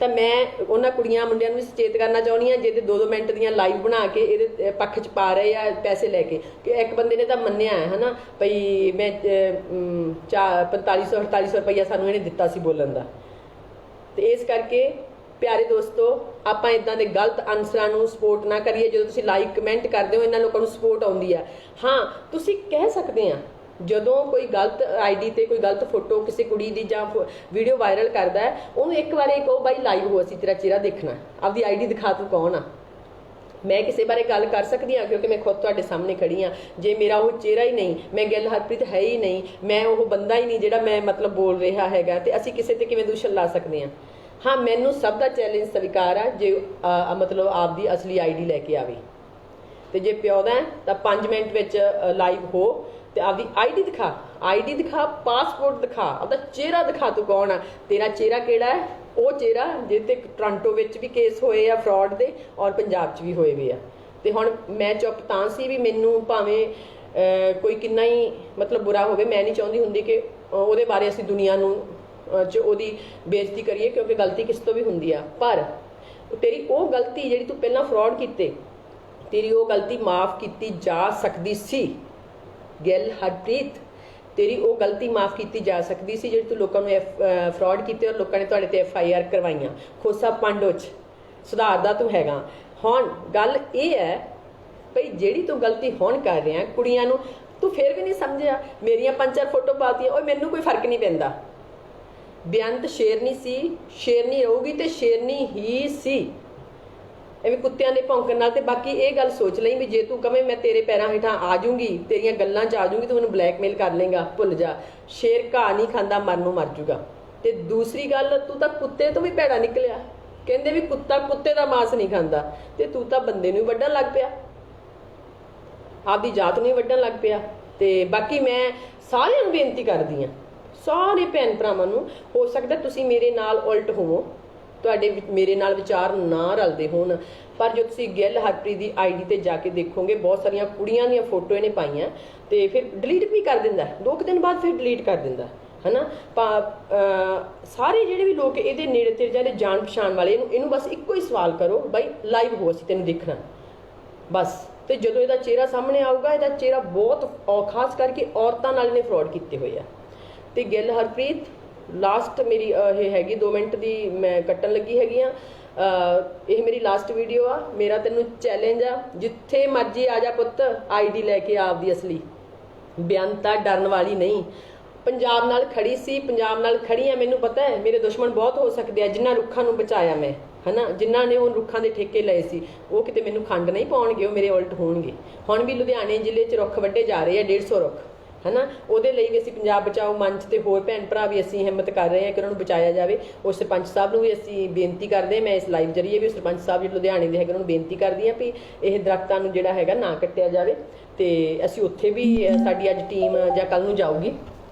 [SPEAKER 1] ਤਾਂ ਮੈਂ ਉਹਨਾਂ ਕੁੜੀਆਂ ਮੁੰਡਿਆਂ ਨੂੰ ਵੀ ਸੁਚੇਤ ਕਰਨਾ ਚਾਹੁੰਦੀ ਹਾਂ ਜਿਹਦੇ 2-2 ਮਿੰਟ ਦੀਆਂ ਲਾਈਵ ਬਣਾ ਕੇ ਇਹਦੇ ਪੱਖ 'ਚ ਪਾ ਰਹੇ ਆ ਪੈਸੇ ਲੈ ਕੇ। ਕਿ ਇੱਕ ਬੰਦੇ ਨੇ ਤਾਂ ਮੰਨਿਆ ਹੈ ਨਾ ਭਈ ਮੈਂ 4500-4800 ਰੁਪਈਆ ਸਾਨੂੰ ਇਹਨੇ ਦਿੱਤਾ ਸੀ ਬੋਲਣ ਦਾ। ਤੇ ਇਸ ਕਰਕੇ ਪਿਆਰੇ ਦੋਸਤੋ, ਆਪਾਂ ਇਦਾਂ ਦੇ ਗਲਤ ਅਨਸਰਾਂ ਨੂੰ ਸਪੋਰਟ ਨਾ ਕਰੀਏ। ਜਦੋਂ ਤੁਸੀਂ ਲਾਈਕ ਕਮੈਂਟ ਕਰਦੇ ਹੋ, ਇਹਨਾਂ ਲੋਕਾਂ ਨੂੰ ਸਪੋਰਟ ਆਉਂਦੀ ਆ। ਹਾਂ, ਤੁਸੀਂ ਕਹਿ ਸਕਦੇ ਆ ਜਦੋਂ ਕੋਈ ਗਲਤ ਆਈਡੀ ਤੇ ਕੋਈ ਗਲਤ ਫੋਟੋ ਕਿਸੇ ਕੁੜੀ ਦੀ ਜਾਂ ਵੀਡੀਓ ਵਾਇਰਲ ਕਰਦਾ ਹੈ, ਉਹਨੂੰ ਇੱਕ ਵਾਰੀ ਕਹੋ ਬਾਈ ਲਾਈਵ ਹੋ, ਅਸੀਂ ਤੇਰਾ ਚਿਹਰਾ ਦੇਖਣਾ, ਆਪਦੀ ਆਈਡੀ ਦਿਖਾ, ਤੂੰ ਕੌਣ ਆ। ਮੈਂ ਕਿਸੇ ਬਾਰੇ ਗੱਲ ਕਰ ਸਕਦੀ ਹਾਂ ਕਿਉਂਕਿ ਮੈਂ ਖੁਦ ਤੁਹਾਡੇ ਸਾਹਮਣੇ ਖੜੀ ਹਾਂ। ਜੇ ਮੇਰਾ ਉਹ ਚਿਹਰਾ ਹੀ ਨਹੀਂ, ਮੈਂ ਗਿੱਲ ਹਰਪ੍ਰੀਤ ਹੈ ਹੀ ਨਹੀਂ, ਮੈਂ ਉਹ ਬੰਦਾ ਹੀ ਨਹੀਂ ਜਿਹੜਾ ਮੈਂ ਮਤਲਬ ਬੋਲ ਰਿਹਾ ਹੈਗਾ, ਤੇ ਅਸੀਂ ਕਿਸੇ ਤੇ ਕਿਵੇਂ ਦੂਸ਼ਣ ਲਾ ਸਕਦੇ ਹਾਂ? ਹਾਂ, ਮੈਨੂੰ ਸਭ ਦਾ ਚੈਲੰਜ ਸਵੀਕਾਰ ਆ ਜੇ ਮਤਲਬ ਆਪਦੀ ਅਸਲੀ ਆਈਡੀ ਲੈ ਕੇ ਆਵੇ। ਤੇ ਜੇ ਪਿਓ ਦਾ ਤਾਂ 5 ਮਿੰਟ ਵਿੱਚ ਲਾਈਵ ਹੋ ਤੇ ਆਪਦੀ ਆਈਡੀ ਦਿਖਾ, ਪਾਸਪੋਰਟ ਦਿਖਾ, ਆਪਦਾ ਚਿਹਰਾ ਦਿਖਾ, ਤੂੰ ਕੌਣ ਆ, ਤੇਰਾ ਚਿਹਰਾ ਕਿਹੜਾ ਹੈ। ਉਹ ਚਿਹਰਾ ਜਿਹਦੇ ਤੇ ਟੋਰਾਂਟੋ ਵਿੱਚ ਵੀ ਕੇਸ ਹੋਏ ਆ ਫਰਾਡ ਦੇ, ਔਰ ਪੰਜਾਬ 'ਚ ਵੀ ਹੋਏ ਵੇ ਆ। ਤੇ ਹੁਣ ਮੈਂ ਚੁੱਪ ਤਾਂ ਸੀ ਵੀ ਮੈਨੂੰ ਭਾਵੇਂ ਕੋਈ ਕਿੰਨਾ ਹੀ ਮਤਲਬ ਬੁਰਾ ਹੋਵੇ, ਮੈਂ ਨਹੀਂ ਚਾਹੁੰਦੀ ਹੁੰਦੀ ਕਿ ਉਹਦੇ ਬਾਰੇ ਅਸੀਂ ਦੁਨੀਆ ਨੂੰ 'ਚ ਉਹਦੀ ਬੇਇੱਜ਼ਤੀ ਕਰੀਏ, ਕਿਉਂਕਿ ਗਲਤੀ ਕਿਸ ਤੋਂ ਵੀ ਹੁੰਦੀ ਆ। ਪਰ ਤੇਰੀ ਉਹ ਗਲਤੀ ਜਿਹੜੀ ਤੂੰ ਪਹਿਲਾਂ ਫਰਾਡ ਕੀਤੇ, ਤੇਰੀ ਉਹ ਗਲਤੀ ਮਾਫ਼ ਕੀਤੀ ਜਾ ਸਕਦੀ ਸੀ। ਗਿੱਲ ਹਰਪ੍ਰੀਤ, ਤੇਰੀ ਉਹ ਗਲਤੀ ਮਾਫ਼ ਕੀਤੀ ਜਾ ਸਕਦੀ ਸੀ ਜਿਹੜੀ ਤੂੰ ਲੋਕਾਂ ਨੂੰ ਫਰਾਡ ਕੀਤੇ ਔਰ ਲੋਕਾਂ ਨੇ ਤੁਹਾਡੇ ਤੇ FIR ਕਰਵਾਈਆਂ। ਖੋਸਾ ਪਾਂਡੋ 'ਚ ਸੁਧਾਰਦਾ ਤੂੰ ਹੈਗਾ। ਹੁਣ ਗੱਲ ਇਹ ਹੈ ਭਈ ਜਿਹੜੀ ਤੂੰ ਗਲਤੀ ਹੁਣ ਕਰ ਰਿਹਾ, ਕੁੜੀਆਂ ਨੂੰ ਤੂੰ ਫਿਰ ਵੀ ਨਹੀਂ ਸਮਝਿਆ। ਮੇਰੀਆਂ 5-4 ਫੋਟੋ ਪਾਤੀਆਂ, ਉਹ ਮੈਨੂੰ ਕੋਈ ਫਰਕ ਨਹੀਂ ਪੈਂਦਾ। ਬੇਅੰਤ ਸ਼ੇਰਨੀ ਸੀ, ਸ਼ੇਰਨੀ ਰਹੂਗੀ ਤੇ ਸ਼ੇਰਨੀ ਹੀ ਸੀ, ਐਵੇਂ ਕੁੱਤਿਆਂ ਦੇ ਭੌਂਕਣ ਨਾਲ। ਤੇ ਬਾਕੀ ਇਹ ਗੱਲ ਸੋਚ ਲਈ ਵੀ ਜੇ ਤੂੰ ਕਵੇਂ ਮੈਂ ਤੇਰੇ ਪੈਰਾਂ ਹੇਠਾਂ ਆ ਜਾਊਂਗੀ, ਤੇਰੀਆਂ ਗੱਲਾਂ 'ਚ ਆ ਜਾਊਂਗੀ, ਤੂੰ ਮੈਨੂੰ ਬਲੈਕਮੇਲ ਕਰ ਲੇਗਾ, ਭੁੱਲ ਜਾ। ਸ਼ੇਰ ਘਾਹ ਨਹੀਂ ਖਾਂਦਾ, ਮਰਨ ਨੂੰ ਮਰ ਜੂਗਾ। ਤੇ ਦੂਸਰੀ ਗੱਲ, ਤੂੰ ਤਾਂ ਕੁੱਤੇ ਤੋਂ ਵੀ ਭੈੜਾ ਨਿਕਲਿਆ। ਕਹਿੰਦੇ ਵੀ ਕੁੱਤਾ ਕੁੱਤੇ ਦਾ ਮਾਸ ਨਹੀਂ ਖਾਂਦਾ, ਤੇ ਤੂੰ ਤਾਂ ਬੰਦੇ ਨੂੰ ਵੱਢਣ ਲੱਗ ਪਿਆ। ਆਪਦੀ ਜਾਤ ਨੂੰ ਹੀ ਵੱਢਣ ਲੱਗ ਪਿਆ। ਤੇ ਬਾਕੀ ਮੈਂ ਸਾਰਿਆਂ ਨੂੰ ਬੇਨਤੀ ਕਰਦੀ ਹਾਂ, ਸਾਰੇ ਭੈਣ ਭਰਾਵਾਂ ਨੂੰ, ਹੋ ਸਕਦਾ ਤੁਸੀਂ ਮੇਰੇ ਨਾਲ ਉਲਟ ਹੋਵੋ, ਤੁਹਾਡੇ ਮੇਰੇ ਨਾਲ ਵਿਚਾਰ ਨਾ ਰਲਦੇ ਹੋਣ, ਪਰ ਜੋ ਤੁਸੀਂ ਗਿੱਲ ਹਰਪ੍ਰੀਤ ਦੀ ਆਈਡੀ ਤੇ ਜਾ ਕੇ ਦੇਖੋਗੇ, ਬਹੁਤ ਸਾਰੀਆਂ ਕੁੜੀਆਂ ਦੀਆਂ ਫੋਟੋ ਇਹਨੇ ਪਾਈਆਂ ਤੇ ਫਿਰ ਡਿਲੀਟ ਵੀ ਕਰ ਦਿੰਦਾ, 2 ਦਿਨ ਬਾਅਦ ਫਿਰ ਡਿਲੀਟ ਕਰ ਦਿੰਦਾ, ਹੈ ਨਾ। ਸਾਰੇ ਜਿਹੜੇ ਵੀ ਲੋਕ ਇਹਦੇ ਨੇੜੇ ਤੇ ਜਾਂ ਇਹਦੇ ਜਾਣ ਪਛਾਣ ਵਾਲੇ, ਇਹਨੂੰ ਬਸ ਇੱਕੋ ਹੀ ਸਵਾਲ ਕਰੋ, ਬਾਈ ਲਾਈਵ ਹੋ, ਅਸੀਂ ਤੈਨੂੰ ਦੇਖਣਾ ਬਸ। ਤੇ ਜਦੋਂ ਇਹਦਾ ਚਿਹਰਾ ਸਾਹਮਣੇ ਆਊਗਾ, ਇਹਦਾ ਚਿਹਰਾ ਬਹੁਤ ਖਾਸ ਕਰਕੇ ਔਰਤਾਂ ਨਾਲ ਇਹਨੇ ਫਰੋਡ ਕੀਤੇ ਹੋਏ ਆ। ਤੇ ਗਿੱਲ ਹਰਪ੍ਰੀਤ, ਲਾਸਟ ਮੇਰੀ ਇਹ ਹੈਗੀ 2 ਮਿੰਟ ਦੀ ਮੈਂ ਕੱਟਣ ਲੱਗੀ ਹੈਗੀ ਆ, ਇਹ ਮੇਰੀ ਲਾਸਟ ਵੀਡੀਓ ਆ। ਮੇਰਾ ਤੈਨੂੰ ਚੈਲੰਜ ਆ, ਜਿੱਥੇ ਮਰਜੀ ਆ ਜਾ ਪੁੱਤ, ਆਈਡੀ ਲੈ ਕੇ ਆਪਦੀ ਅਸਲੀ। ਬੇਅੰਤਾ ਡਰਨ ਵਾਲੀ ਨਹੀਂ, ਪੰਜਾਬ ਨਾਲ ਖੜੀ ਸੀ, ਪੰਜਾਬ ਨਾਲ ਖੜੀ ਆ। ਮੈਨੂੰ ਪਤਾ ਹੈ ਮੇਰੇ ਦੁਸ਼ਮਣ ਬਹੁਤ ਹੋ ਸਕਦੇ ਆ, ਜਿਨ੍ਹਾਂ ਰੁੱਖਾਂ ਨੂੰ ਬਚਾਇਆ ਮੈਂ, ਹੈ ਨਾ, ਜਿਨ੍ਹਾਂ ਨੇ ਉਹ ਰੁੱਖਾਂ ਦੇ ਠੇਕੇ ਲਏ ਸੀ, ਉਹ ਕਿਤੇ ਮੈਨੂੰ ਖੰਡ ਨਹੀਂ ਪਾਉਣਗੇ, ਉਹ ਮੇਰੇ ਉਲਟ ਹੋਣਗੇ। ਹੁਣ ਵੀ ਲੁਧਿਆਣੇ ਜ਼ਿਲ੍ਹੇ 'ਚ ਰੁੱਖ ਵੱਢੇ ਜਾ ਰਹੇ ਆ, 150 ਰੁੱਖ, ਹੈ ਨਾ। ਉਹਦੇ ਲਈ ਵੀ ਅਸੀਂ ਪੰਜਾਬ ਬਚਾਓ ਮੰਚ ਤੇ ਹੋਰ ਭੈਣ ਭਰਾ ਵੀ ਅਸੀਂ ਹਿੰਮਤ ਕਰ ਰਹੇ ਹਾਂ ਕਿ ਉਹਨਾਂ ਨੂੰ ਬਚਾਇਆ ਜਾਵੇ। ਉਹ ਸਰਪੰਚ ਸਾਹਿਬ ਨੂੰ ਵੀ ਅਸੀਂ ਬੇਨਤੀ ਕਰਦੇ ਹਾਂ, ਮੈਂ ਇਸ ਲਾਈਵ ਜਰੀਏ ਵੀ ਸਰਪੰਚ ਸਾਹਿਬ ਜਿਹੜੇ ਲੁਧਿਆਣੇ ਦੇ ਹੈਗੇ ਉਹਨਾਂ ਨੂੰ ਬੇਨਤੀ ਕਰਦੀ ਹਾਂ ਵੀ ਇਹ ਦਰਖਤਾਂ ਨੂੰ ਜਿਹੜਾ ਹੈਗਾ ਨਾ ਕੱਟਿਆ ਜਾਵੇ। ਤੇ ਅਸੀਂ ਉੱਥੇ ਵੀ ਸਾਡੀ ਅੱਜ ਟੀਮ ਜਾਂ ਕੱਲ ਨੂੰ ਜਾਊਗੀ,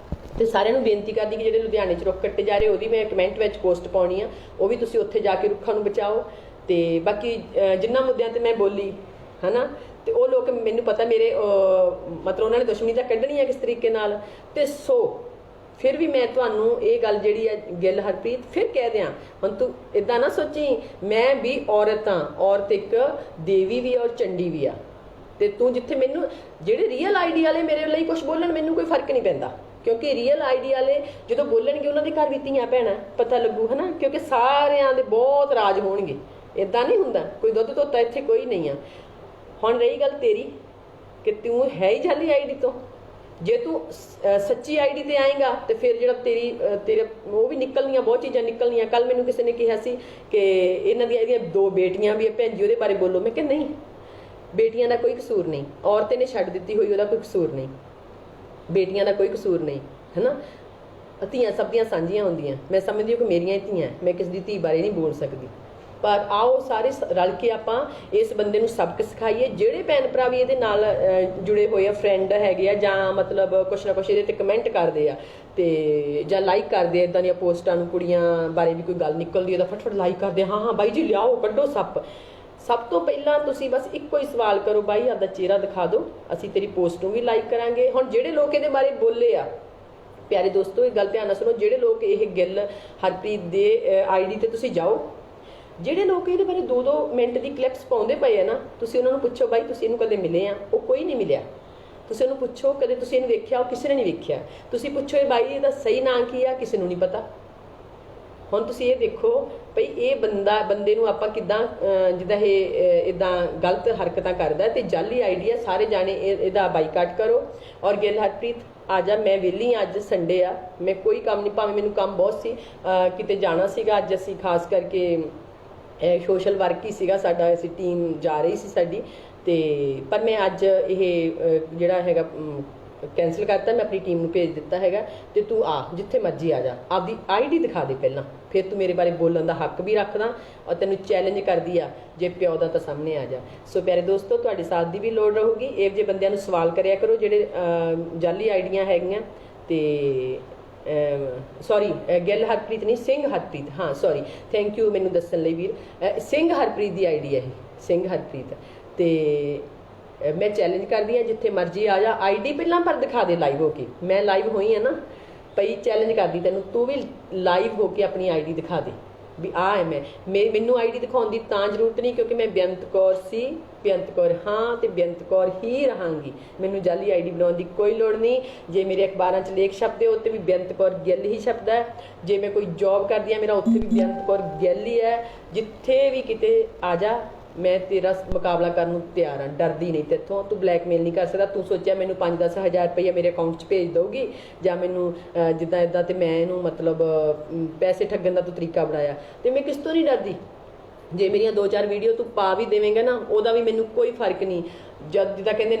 [SPEAKER 1] ਤੇ ਸਾਰਿਆਂ ਨੂੰ ਬੇਨਤੀ ਕਰਦੀ ਕਿ ਜਿਹੜੇ ਲੁਧਿਆਣੇ 'ਚ ਰੁੱਖ ਕੱਟੇ ਜਾ ਰਹੇ, ਉਹਦੀ ਮੈਂ ਕਮੈਂਟ ਵਿੱਚ ਪੋਸਟ ਪਾਉਣੀ ਆ, ਉਹ ਵੀ ਤੁਸੀਂ ਉੱਥੇ ਜਾ ਕੇ ਰੁੱਖਾਂ ਨੂੰ ਬਚਾਓ। ਤੇ ਬਾਕੀ ਜਿਨ੍ਹਾਂ ਮੁੱਦਿਆਂ ਤੇ ਮੈਂ ਬੋਲੀ, ਹੈ ਨਾ, ਤੇ ਉਹ ਲੋਕ ਮੈਨੂੰ ਪਤਾ ਮੇਰੇ ਮਤਲਬ ਉਹਨਾਂ ਨੇ ਦੁਸ਼ਮਣੀ ਤਾਂ ਕੱਢਣੀ ਹੈ ਕਿਸ ਤਰੀਕੇ ਨਾਲ। ਤੇ ਸੋ ਫਿਰ ਵੀ ਮੈਂ ਤੁਹਾਨੂੰ ਇਹ ਗੱਲ ਜਿਹੜੀ ਹੈ ਗਿੱਲ ਹਰਪ੍ਰੀਤ ਫਿਰ ਕਹਿ ਦਿਆਂ, ਹੁਣ ਤੂੰ ਇੱਦਾਂ ਨਾ ਸੋਚੀ ਮੈਂ ਵੀ ਔਰਤ ਹਾਂ, ਔਰਤ ਇੱਕ ਦੇਵੀ ਵੀ ਔਰ ਚੰਡੀ ਵੀ ਆ। ਤੇ ਤੂੰ ਜਿੱਥੇ ਮੈਨੂੰ ਜਿਹੜੇ ਰੀਅਲ ਆਈਡੀ ਵਾਲੇ ਮੇਰੇ ਲਈ ਕੁਝ ਬੋਲਣ, ਮੈਨੂੰ ਕੋਈ ਫਰਕ ਨਹੀਂ ਪੈਂਦਾ, ਕਿਉਂਕਿ ਰੀਅਲ ਆਈਡੀ ਵਾਲੇ ਜਦੋਂ ਬੋਲਣਗੇ ਉਹਨਾਂ ਦੇ ਘਰ ਵੀ ਧੀਆਂ ਭੈਣਾਂ ਪਤਾ ਲੱਗੂ, ਹੈ ਨਾ, ਕਿਉਂਕਿ ਸਾਰਿਆਂ ਦੇ ਬਹੁਤ ਰਾਜ ਹੋਣਗੇ। ਇੱਦਾਂ ਨਹੀਂ ਹੁੰਦਾ, ਕੋਈ ਦੁੱਧ ਧੋਤਾ ਇੱਥੇ ਕੋਈ ਨਹੀਂ ਆ। ਹੁਣ ਰਹੀ ਗੱਲ ਤੇਰੀ ਕਿ ਤੂੰ ਹੈ ਹੀ ਜਾਲੀ ਆਈਡੀ ਤੋਂ, ਜੇ ਤੂੰ ਸੱਚੀ ਆਈਡੀ ਤੇ ਆਏਗਾ ਤੇ ਫਿਰ ਜਿਹੜਾ ਤੇਰੇ ਉਹ ਵੀ ਨਿਕਲਣੀਆਂ, ਬਹੁਤ ਚੀਜ਼ਾਂ ਨਿਕਲਣੀਆਂ। ਕੱਲ ਮੈਨੂੰ ਕਿਸੇ ਨੇ ਕਿਹਾ ਸੀ ਕਿ ਇਹਨਾਂ ਦੀਆਂ ਇਹਦੀਆਂ 2 ਬੇਟੀਆਂ ਵੀ, ਭੈਣ ਜੀ ਉਹਦੇ ਬਾਰੇ ਬੋਲੋ। ਮੈਂ ਕਿਹਾ ਨਹੀਂ, ਬੇਟੀਆਂ ਦਾ ਕੋਈ ਕਸੂਰ ਨਹੀਂ, ਔਰਤ ਨੇ ਛੱਡ ਦਿੱਤੀ ਹੋਈ ਉਹਦਾ ਕੋਈ ਕਸੂਰ ਨਹੀਂ, ਬੇਟੀਆਂ ਦਾ ਕੋਈ ਕਸੂਰ ਨਹੀਂ, ਹੈ ਨਾ। ਧੀਆਂ ਸਭ ਦੀਆਂ ਸਾਂਝੀਆਂ ਹੁੰਦੀਆਂ, ਮੈਂ ਸਮਝਦੀ ਹਾਂ ਕਿ ਮੇਰੀਆਂ ਹੀ ਧੀਆਂ, ਮੈਂ ਕਿਸੇ ਦੀ ਧੀ ਬਾਰੇ ਨਹੀਂ ਬੋਲ ਸਕਦੀ। ਪਰ ਆਓ ਸਾਰੇ ਰਲ ਕੇ ਆਪਾਂ ਇਸ ਬੰਦੇ ਨੂੰ ਸਬਕ ਸਿਖਾਈਏ। ਜਿਹੜੇ ਭੈਣ ਭਰਾ ਵੀ ਇਹਦੇ ਨਾਲ ਜੁੜੇ ਹੋਏ ਆ, ਫਰੈਂਡ ਹੈਗੇ ਆ, ਜਾਂ ਮਤਲਬ ਕੁਛ ਨਾ ਕੁਛ ਇਹਦੇ ਤੇ ਕਮੈਂਟ ਕਰਦੇ ਆ ਤੇ ਜਾਂ ਲਾਈਕ ਕਰਦੇ ਆ ਇੱਦਾਂ ਦੀਆਂ ਪੋਸਟਾਂ ਨੂੰ, ਕੁੜੀਆਂ ਬਾਰੇ ਵੀ ਕੋਈ ਗੱਲ ਨਿਕਲਦੀ ਹੈ ਤਾਂ ਫਟਫਟ ਲਾਈਕ ਕਰਦੇ ਆ, ਹਾਂ ਹਾਂ ਬਾਈ ਜੀ ਲਿਆਓ ਕੱਢੋ ਸੱਪ। ਸਭ ਤੋਂ ਪਹਿਲਾਂ ਤੁਸੀਂ ਬਸ ਇੱਕੋ ਹੀ ਸਵਾਲ ਕਰੋ, ਬਾਈ ਆਪਦਾ ਚਿਹਰਾ ਦਿਖਾ ਦਿਓ, ਅਸੀਂ ਤੇਰੀ ਪੋਸਟ ਨੂੰ ਵੀ ਲਾਈਕ ਕਰਾਂਗੇ। ਹੁਣ ਜਿਹੜੇ ਲੋਕ ਇਹਦੇ ਬਾਰੇ ਬੋਲੇ ਆ, ਪਿਆਰੇ ਦੋਸਤੋ ਇਹ ਗੱਲ ਧਿਆਨ ਨਾਲ ਸੁਣੋ, ਜਿਹੜੇ ਲੋਕ ਇਹ ਗਿੱਲ ਹਰਪ੍ਰੀਤ ਦੇ ਆਈਡੀ ਤੇ ਤੁਸੀਂ ਜਾਓ, ਜਿਹੜੇ ਲੋਕ ਇਹਦੇ ਬਾਰੇ 2-2 ਮਿੰਟ ਦੀ ਕਲਿੱਪਸ ਪਾਉਂਦੇ ਪਏ ਆ ਨਾ, ਤੁਸੀਂ ਉਹਨਾਂ ਨੂੰ ਪੁੱਛੋ ਬਾਈ ਤੁਸੀਂ ਇਹਨੂੰ ਕਦੇ ਮਿਲੇ ਆ? ਉਹ ਕੋਈ ਨਹੀਂ ਮਿਲਿਆ। ਤੁਸੀਂ ਉਹਨੂੰ ਪੁੱਛੋ ਕਦੇ ਤੁਸੀਂ ਇਹਨੂੰ ਵੇਖਿਆ? ਉਹ ਕਿਸੇ ਨੇ ਨਹੀਂ ਵੇਖਿਆ। ਤੁਸੀਂ ਪੁੱਛੋ ਇਹ ਬਾਈ ਇਹਦਾ ਸਹੀ ਨਾਂ ਕੀ ਆ? ਕਿਸੇ ਨੂੰ ਨਹੀਂ ਪਤਾ। ਹੁਣ ਤੁਸੀਂ ਇਹ ਦੇਖੋ ਭਈ ਇਹ ਬੰਦੇ ਨੂੰ ਆਪਾਂ ਕਿੱਦਾਂ ਜਿੱਦਾਂ ਇਹ ਇਦਾਂ ਗਲਤ ਹਰਕਤਾਂ ਕਰਦਾ ਤੇ ਜਾਲੀ ਆਈਡੀ ਆ, ਸਾਰੇ ਜਾਣੇ ਇਹਦਾ ਬਾਈਕਾਟ ਕਰੋ। ਔਰ ਗਿੱਲ ਹਰਪ੍ਰੀਤ ਆ ਜਾ, ਮੈਂ ਵਿਹਲੀ ਹਾਂ, ਅੱਜ ਸੰਡੇ ਆ, ਮੈਂ ਕੋਈ ਕੰਮ ਨਹੀਂ, ਭਾਵੇਂ ਮੈਨੂੰ ਕੰਮ ਬਹੁਤ ਸੀ, ਕਿਤੇ ਜਾਣਾ ਸੀਗਾ। ਅੱਜ ਅਸੀਂ ਖਾਸ ਕਰਕੇ ਸੋਸ਼ਲ ਵਰਕ ਹੀ ਸੀਗਾ ਸਾਡਾ, ਅਸੀਂ ਟੀਮ ਜਾ ਰਹੀ ਸੀ ਸਾਡੀ, ਤੇ ਪਰ ਮੈਂ ਅੱਜ ਇਹ ਜਿਹੜਾ ਹੈਗਾ ਕੈਂਸਲ ਕਰਤਾ, ਮੈਂ ਆਪਣੀ ਟੀਮ ਨੂੰ ਭੇਜ ਦਿੱਤਾ ਹੈਗਾ। ਤੇ ਤੂੰ ਆ, ਜਿੱਥੇ ਮਰਜ਼ੀ ਆ ਜਾ, ਆਪਦੀ ਆਈਡੀ ਦਿਖਾ ਦੇ ਪਹਿਲਾਂ, ਫਿਰ ਤੂੰ ਮੇਰੇ ਬਾਰੇ ਬੋਲਣ ਦਾ ਹੱਕ ਵੀ ਰੱਖਦਾ। ਔਰ ਤੈਨੂੰ ਚੈਲੰਜ ਕਰਦੀ ਆ, ਜੇ ਪਿਓ ਦਾ ਤਾਂ ਸਾਹਮਣੇ ਆ ਜਾ। ਸੋ ਪਿਆਰੇ ਦੋਸਤੋ, ਤੁਹਾਡੇ ਸਾਥ ਦੀ ਵੀ ਲੋੜ ਰਹੂਗੀ। ਇਹ ਜਿਹੇ ਬੰਦਿਆਂ ਨੂੰ ਸਵਾਲ ਕਰਿਆ ਕਰੋ ਜਿਹੜੇ ਜਾਲੀ ਆਈਡੀਆਂ ਹੈਗੀਆਂ। ਤੇ ਸੌਰੀ, ਗਿੱਲ ਹਰਪ੍ਰੀਤ ਨਹੀਂ, ਸਿੰਘ ਹਰਪ੍ਰੀਤ, ਹਾਂ ਸੌਰੀ, ਥੈਂਕ ਯੂ ਮੈਨੂੰ ਦੱਸਣ ਲਈ ਵੀਰ। ਸਿੰਘ ਹਰਪ੍ਰੀਤ ਦੀ ਆਈਡੀ ਹੈ ਇਹ, ਸਿੰਘ ਹਰਪ੍ਰੀਤ। ਤੇ ਮੈਂ ਚੈਲੰਜ ਕਰਦੀ ਹਾਂ, ਜਿੱਥੇ ਮਰਜ਼ੀ ਆ ਜਾ, ਆਈਡੀ ਪਹਿਲਾਂ ਪਰ ਦਿਖਾ ਦੇ ਲਾਈਵ ਹੋ ਕੇ। ਮੈਂ ਲਾਈਵ ਹੋਈ ਆ ਨਾ ਪਈ, ਚੈਲੰਜ ਕਰਦੀ ਤੈਨੂੰ, ਤੂੰ ਵੀ ਲਾਈਵ ਹੋ ਕੇ ਆਪਣੀ ਆਈਡੀ ਦਿਖਾ ਦੇ ਵੀ ਆ ਹੈ ਮੈਂ। ਮੈਨੂੰ ਆਈਡੀ ਦਿਖਾਉਣ ਦੀ ਤਾਂ ਜ਼ਰੂਰਤ ਨਹੀਂ ਕਿਉਂਕਿ ਮੈਂ ਬੇਅੰਤ ਕੌਰ ਸੀ, ਬੇਅੰਤ ਕੌਰ ਹਾਂ ਤੇ ਬੇਅੰਤ ਕੌਰ ਹੀ ਰਹਾਂਗੀ। ਮੈਨੂੰ ਜਾਲੀ ਆਈਡੀ ਬਣਾਉਣ ਦੀ ਕੋਈ ਲੋੜ ਨਹੀਂ। ਜੇ ਮੇਰੇ ਅਖਬਾਰਾਂ 'ਚ ਲੇਖ ਛਪਦੇ ਉੱਤੇ ਵੀ ਬੇਅੰਤ ਕੌਰ ਗਿੱਲ ਹੀ ਛਪਦਾ ਹੈ। ਜੇ ਮੈਂ ਕੋਈ ਜੌਬ ਕਰਦੀ ਹਾਂ ਮੇਰਾ ਉੱਥੇ ਵੀ ਬੇਅੰਤ ਕੌਰ ਗਿੱਲ ਹੀ ਹੈ। ਜਿੱਥੇ ਵੀ ਕਿਤੇ ਆ ਜਾ, ਮੈਂ ਤੇਰਾ ਮੁਕਾਬਲਾ ਕਰਨ ਨੂੰ ਤਿਆਰ ਹਾਂ, ਡਰਦੀ ਨਹੀਂ ਤੇਥੋਂ। ਤੂੰ ਬਲੈਕਮੇਲ ਨਹੀਂ ਕਰ ਸਕਦਾ। ਤੂੰ ਸੋਚਿਆ ਮੈਨੂੰ 5-10 ਹਜ਼ਾਰ ਰੁਪਈਆ ਮੇਰੇ ਅਕਾਊਂਟ 'ਚ ਭੇਜ ਦਊਗੀ ਜਾਂ ਮੈਨੂੰ ਜਿੱਦਾਂ ਇੱਦਾਂ, ਤੇ ਮੈਂ ਇਹਨੂੰ ਮਤਲਬ ਪੈਸੇ ਠੱਗਣ ਦਾ ਤੂੰ ਤਰੀਕਾ ਬਣਾਇਆ। ਤੇ ਮੈਂ ਕਿਸ ਤੋਂ ਨਹੀਂ ਡਰਦੀ। ਜੇ ਮੇਰੀਆਂ 2-4 ਵੀਡੀਓ ਤੂੰ ਪਾ ਵੀ ਦੇਵੇਂਗਾ ਨਾ, ਉਹਦਾ ਵੀ ਮੈਨੂੰ ਕੋਈ ਫਰਕ ਨਹੀਂ। ਜਦ ਜਿੱਦਾਂ ਕਹਿੰਦੇ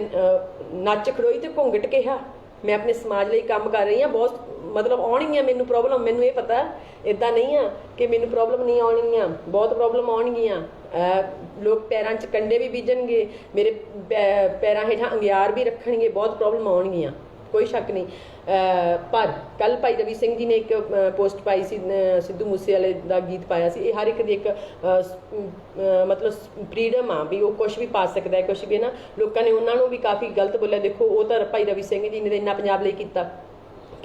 [SPEAKER 1] ਨੱਚ ਖੜੋਈ ਤੇ ਘੁੰਗਟ ਕਿਹਾ, मैं अपने समाज ਲਈ ਕੰਮ ਕਰ ਰਹੀ ਹਾਂ। ਬਹੁਤ ਮਤਲਬ ਆਉਣਗੀਆਂ ਮੈਨੂੰ ਪ੍ਰੋਬਲਮ, ਮੈਨੂੰ ਇਹ ਪਤਾ ਇੱਦਾਂ ਨਹੀਂ ਆ ਕਿ ਮੈਨੂੰ ਪ੍ਰੋਬਲਮ ਨਹੀਂ ਆਉਣਗੀਆਂ, ਬਹੁਤ ਪ੍ਰੋਬਲਮ ਆਉਣਗੀਆਂ। ਲੋਕ ਪੈਰਾਂ 'ਚ ਕੰਡੇ ਵੀ ਬੀਜਣਗੇ, ਮੇਰੇ ਪੈਰਾਂ ਹੇਠਾਂ ਅੰਗਿਆਰ ਵੀ ਰੱਖਣਗੇ, ਬਹੁਤ ਪ੍ਰੋਬਲਮ ਆਉਣਗੀਆਂ, ਕੋਈ ਸ਼ੱਕ ਨਹੀਂ। ਪਰ ਕੱਲ ਭਾਈ ਰਵੀ ਸਿੰਘ ਜੀ ਨੇ ਇੱਕ ਪੋਸਟ ਪਾਈ ਸੀ, ਸਿੱਧੂ ਮੂਸੇਵਾਲੇ ਦਾ ਗੀਤ ਪਾਇਆ ਸੀ। ਇਹ ਹਰ ਇੱਕ ਦੀ ਇੱਕ ਮਤਲਬ ਫਰੀडम ਆ ਵੀ ਉਹ ਕੁਛ ਵੀ ਪਾ ਸਕਦਾ ਹੈ, ਕੁਛ ਵੀ ਨਾ। ਲੋਕਾਂ ਨੇ ਉਹਨਾਂ ਨੂੰ ਵੀ ਕਾਫੀ ਗਲਤ ਬੋਲਿਆ। ਦੇਖੋ ਉਹ ਤਾਂ ਭਾਈ ਰਵੀ ਸਿੰਘ ਜੀ ਨੇ ਇੰਨਾ ਪੰਜਾਬ ਲਈ ਕੀਤਾ।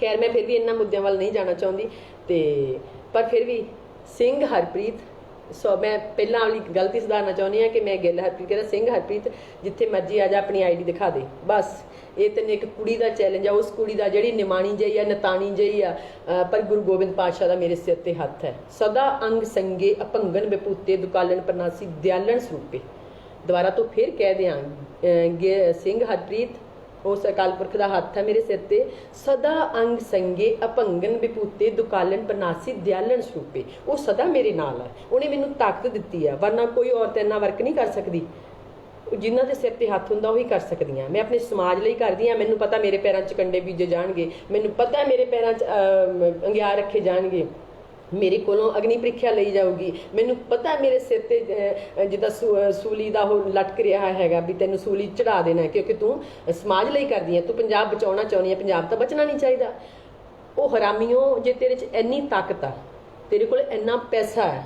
[SPEAKER 1] ਖੈਰ ਮੈਂ ਫਿਰ ਵੀ ਇਹਨਾਂ ਮੁੱਦਿਆਂ ਵੱਲ ਨਹੀਂ ਜਾਣਾ ਚਾਹੁੰਦੀ, ਤੇ ਪਰ ਫਿਰ ਵੀ ਸਿੰਘ ਹਰਪ੍ਰੀਤ ਸੋ ਮੈਂ ਪਹਿਲਾਂ ਵਾਲੀ ਗਲਤੀ ਸੁਧਾਰਨਾ ਚਾਹੁੰਦੀ ਹਾਂ ਕਿ ਮੈਂ ਗਿੱਲ ਹਰਪ੍ਰੀਤ ਕਹਿੰਦਾ, ਸਿੰਘ ਹਰਪ੍ਰੀਤ ਜਿੱਥੇ ਮਰਜ਼ੀ ਆ ਜਾ, ਆਪਣੀ ਆਈਡੀ ਦਿਖਾ ਦੇ ਬਸ। ਇਹ ਤੈਨੂੰ ਇੱਕ ਕੁੜੀ ਦਾ ਚੈਲੰਜ ਆ, ਉਸ ਕੁੜੀ ਦਾ ਜਿਹੜੀ ਨਿਮਾਣੀ ਜਿਹੀ ਆ, ਨਤਾਣੀ ਜਿਹੀ ਆ, ਪਰ ਗੁਰੂ ਗੋਬਿੰਦ ਪਾਤਸ਼ਾਹ ਦਾ ਮੇਰੇ ਸਿਰ ਤੇ ਹੱਥ ਹੈ। ਸਦਾ ਅੰਗ ਸੰਗੇ ਅਭੰਗਨ ਵਿਭੂਤੇ ਦੁਕਾਲਨ ਪ੍ਰਨਾਸੀ ਦਿਆਲਨ ਸਰੂਪੇ। ਦੁਬਾਰਾ ਤੋਂ ਫਿਰ ਕਹਿ ਦਿਆਂਗੇ, ਸਿੰਘ ਹਰਪ੍ਰੀਤ ਉਸ ਅਕਾਲ ਪੁਰਖ ਦਾ ਹੱਥ ਹੈ ਮੇਰੇ ਸਿਰ ਤੇ। ਸਦਾ ਅੰਗ ਸੰਗੇ ਅਭੰਗਨ ਵਿਭੂਤੇ ਦੁਕਾਲਨ ਪ੍ਰਨਾਸੀ ਦਿਆਲਨ ਸਰੂਪੇ। ਉਹ ਸਦਾ ਮੇਰੇ ਨਾਲ ਹੈ, ਉਹਨੇ ਮੈਨੂੰ ਤਾਕਤ ਦਿੱਤੀ ਆ, ਵਰਨਾ ਕੋਈ ਔਰਤ ਇੰਨਾ ਵਰਕ ਨਹੀਂ ਕਰ ਸਕਦੀ। ਜਿਨ੍ਹਾਂ ਦੇ ਸਿਰ ਤੇ ਹੱਥ ਹੁੰਦਾ ਉਹੀ ਕਰ ਸਕਦੀਆਂ। ਮੈਂ ਆਪਣੇ ਸਮਾਜ ਲਈ ਕਰਦੀ ਹਾਂ। ਮੈਨੂੰ ਪਤਾ ਮੇਰੇ ਪੈਰਾਂ 'ਚ ਕੰਡੇ ਬੀਜੇ ਜਾਣਗੇ, ਮੈਨੂੰ ਪਤਾ ਮੇਰੇ ਪੈਰਾਂ 'ਚ ਅੰਗਿਆਰ ਰੱਖੇ ਜਾਣਗੇ, ਮੇਰੇ ਕੋਲੋਂ ਅਗਨੀ ਪ੍ਰੀਖਿਆ ਲਈ ਜਾਊਗੀ। ਮੈਨੂੰ ਪਤਾ ਮੇਰੇ ਸਿਰ ਤੇ ਜਿੱਦਾਂ ਸੂਲੀ ਦਾ ਉਹ ਲਟਕ ਰਿਹਾ ਹੈਗਾ ਵੀ ਤੈਨੂੰ ਸੂਲੀ ਚੜਾ ਦੇਣਾ, ਕਿਉਂਕਿ ਤੂੰ ਸਮਾਜ ਲਈ ਕਰਦੀ ਹੈ, ਤੂੰ ਪੰਜਾਬ ਬਚਾਉਣਾ ਚਾਹੁੰਦੀ ਹੈ। ਪੰਜਾਬ ਤਾਂ ਬਚਣਾ ਨਹੀਂ ਚਾਹੀਦਾ। ਉਹ ਹਰਾਮੀਓ, ਜੇ ਤੇਰੇ 'ਚ ਇੰਨੀ ਤਾਕਤ ਆ, ਤੇਰੇ ਕੋਲ ਇੰਨਾ ਪੈਸਾ ਹੈ,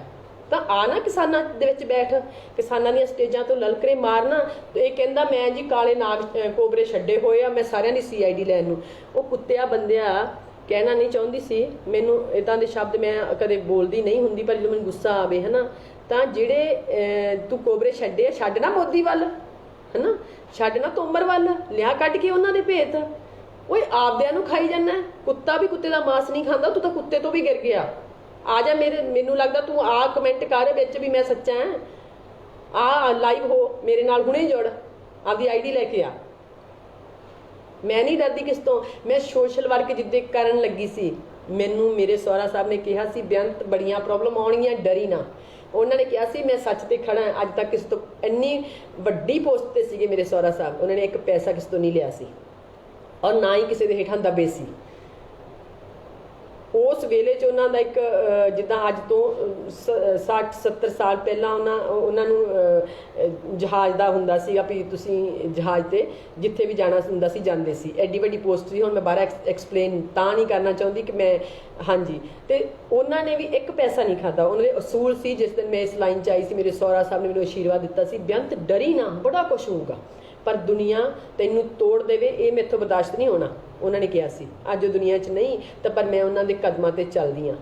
[SPEAKER 1] ਤਾਂ ਆ ਨਾ ਕਿਸਾਨਾਂ ਦੇ ਵਿੱਚ ਬੈਠ, ਕਿਸਾਨਾਂ ਦੀਆਂ ਸਟੇਜਾਂ ਤੋਂ ਲਲਕਰੇ ਮਾਰਨਾ। ਇਹ ਕਹਿੰਦਾ ਮੈਂ ਜੀ ਕਾਲੇ ਨਾਗ ਕੋਬਰੇ ਛੱਡੇ ਹੋਏ ਆ, ਮੈਂ ਸਾਰਿਆਂ ਦੀ CID ਲੈਣ ਨੂੰ। ਉਹ ਕੁੱਤਿਆ ਬੰਦਿਆ ਕਹਿਣਾ ਨਹੀਂ ਚਾਹੁੰਦੀ ਸੀ, ਮੈਨੂੰ ਇੱਦਾਂ ਦੇ ਸ਼ਬਦ ਮੈਂ ਕਦੇ ਬੋਲਦੀ ਨਹੀਂ ਹੁੰਦੀ, ਪਰ ਜਦੋਂ ਮੈਨੂੰ ਗੁੱਸਾ ਆਵੇ ਹੈ ਨਾ, ਤਾਂ ਜਿਹੜੇ ਤੂੰ ਕੋਬਰੇ ਛੱਡੇ ਆ, ਛੱਡ ਨਾ ਮੋਦੀ ਵੱਲ ਹੈ ਨਾ, ਛੱਡ ਨਾ ਤੋਮਰ ਵੱਲ, ਲਿਆ ਕੱਢ ਕੇ ਉਹਨਾਂ ਦੇ ਭੇਤ। ਓਏ ਆਪਦਿਆਂ ਨੂੰ ਖਾਈ ਜਾਂਦਾ, ਕੁੱਤਾ ਵੀ ਕੁੱਤੇ ਦਾ ਮਾਸ ਨਹੀਂ ਖਾਂਦਾ, ਤੂੰ ਤਾਂ ਕੁੱਤੇ ਤੋਂ ਵੀ ਗਿਰ ਗਿਆ। ਆ ਜਾ ਮੈਨੂੰ ਲੱਗਦਾ ਤੂੰ ਆ ਕਮੈਂਟ ਕਰ ਵਿੱਚ ਵੀ ਮੈਂ ਸੱਚਾ ਹੈ, ਆ ਲਾਈਵ ਹੋ ਮੇਰੇ ਨਾਲ, ਹੁਣੇ ਜੁੜ, ਆਪਦੀ ID ਲੈ ਕੇ ਆ। ਮੈਂ ਨਹੀਂ ਡਰਦੀ ਕਿਸ ਤੋਂ। ਮੈਂ ਸੋਸ਼ਲ ਵਰਕ ਜਿੱਦੇ ਕਰਨ ਲੱਗੀ ਸੀ, ਮੈਨੂੰ ਮੇਰੇ ਸਹੁਰਾ ਸਾਹਿਬ ਨੇ ਕਿਹਾ ਸੀ ਬੇਅੰਤ ਬੜੀਆਂ ਪ੍ਰੋਬਲਮ ਆਉਣਗੀਆਂ, ਡਰੀ ਨਾ। ਉਹਨਾਂ ਨੇ ਕਿਹਾ ਸੀ ਮੈਂ ਸੱਚ ਤੇ ਖੜਾ। ਅੱਜ ਤੱਕ ਕਿਸੇ ਤੋਂ ਇੰਨੀ ਵੱਡੀ ਪੋਸਟ ਤੇ ਸੀਗੇ ਮੇਰੇ ਸਹੁਰਾ ਸਾਹਿਬ, ਉਹਨਾਂ ਨੇ ਇੱਕ ਪੈਸਾ ਕਿਸੇ ਤੋਂ ਨਹੀਂ ਲਿਆ ਸੀ, ਔਰ ਨਾ ਹੀ ਕਿਸੇ ਦੇ ਹੇਠਾਂ ਦਬੇ ਸੀ। ਉਸ ਵੇਲੇ 'ਚ ਉਹਨਾਂ ਦਾ ਇੱਕ ਜਿੱਦਾਂ ਅੱਜ ਤੋਂ 60-70 ਸਾਲ ਪਹਿਲਾਂ ਉਹਨਾਂ ਨੂੰ ਜਹਾਜ਼ ਦਾ ਹੁੰਦਾ ਸੀਗਾ ਵੀ ਤੁਸੀਂ ਜਹਾਜ਼ 'ਤੇ ਜਿੱਥੇ ਵੀ ਜਾਣਾ ਹੁੰਦਾ ਸੀ ਜਾਂਦੇ ਸੀ। ਐਡੀ ਵੱਡੀ ਪੋਸਟ ਸੀ। ਹੁਣ ਮੈਂ ਬਾਹਰ ਐਕਸਪਲੇਨ ਤਾਂ ਨਹੀਂ ਕਰਨਾ ਚਾਹੁੰਦੀ ਕਿ ਮੈਂ ਹਾਂਜੀ। ਅਤੇ ਉਹਨਾਂ ਨੇ ਵੀ ਇੱਕ ਪੈਸਾ ਨਹੀਂ ਖਾਧਾ। ਉਹਨਾਂ ਦੇ ਅਸੂਲ ਸੀ। ਜਿਸ ਦਿਨ ਮੈਂ ਇਸ ਲਾਈਨ 'ਚ ਆਈ ਸੀ, ਮੇਰੇ ਸਹੁਰਾ ਸਾਹਿਬ ਨੇ ਮੈਨੂੰ ਆਸ਼ੀਰਵਾਦ ਦਿੱਤਾ ਸੀ, ਬੇਅੰਤ ਡਰੀ ਨਾ, ਬੜਾ ਕੁਛ ਹੋਊਗਾ, ਪਰ ਦੁਨੀਆ ਤੈਨੂੰ ਤੋੜ ਦੇਵੇ, ਇਹ ਮੈਥੋਂ ਬਰਦਾਸ਼ਤ ਨਹੀਂ ਹੋਣਾ। ਉਹਨਾਂ ਨੇ ਕਿਹਾ ਸੀ। ਅੱਜ ਉਹ ਦੁਨੀਆ 'ਚ ਨਹੀਂ, ਤਾਂ ਪਰ ਮੈਂ ਉਹਨਾਂ ਦੇ ਕਦਮਾਂ 'ਤੇ ਚੱਲਦੀ ਹਾਂ।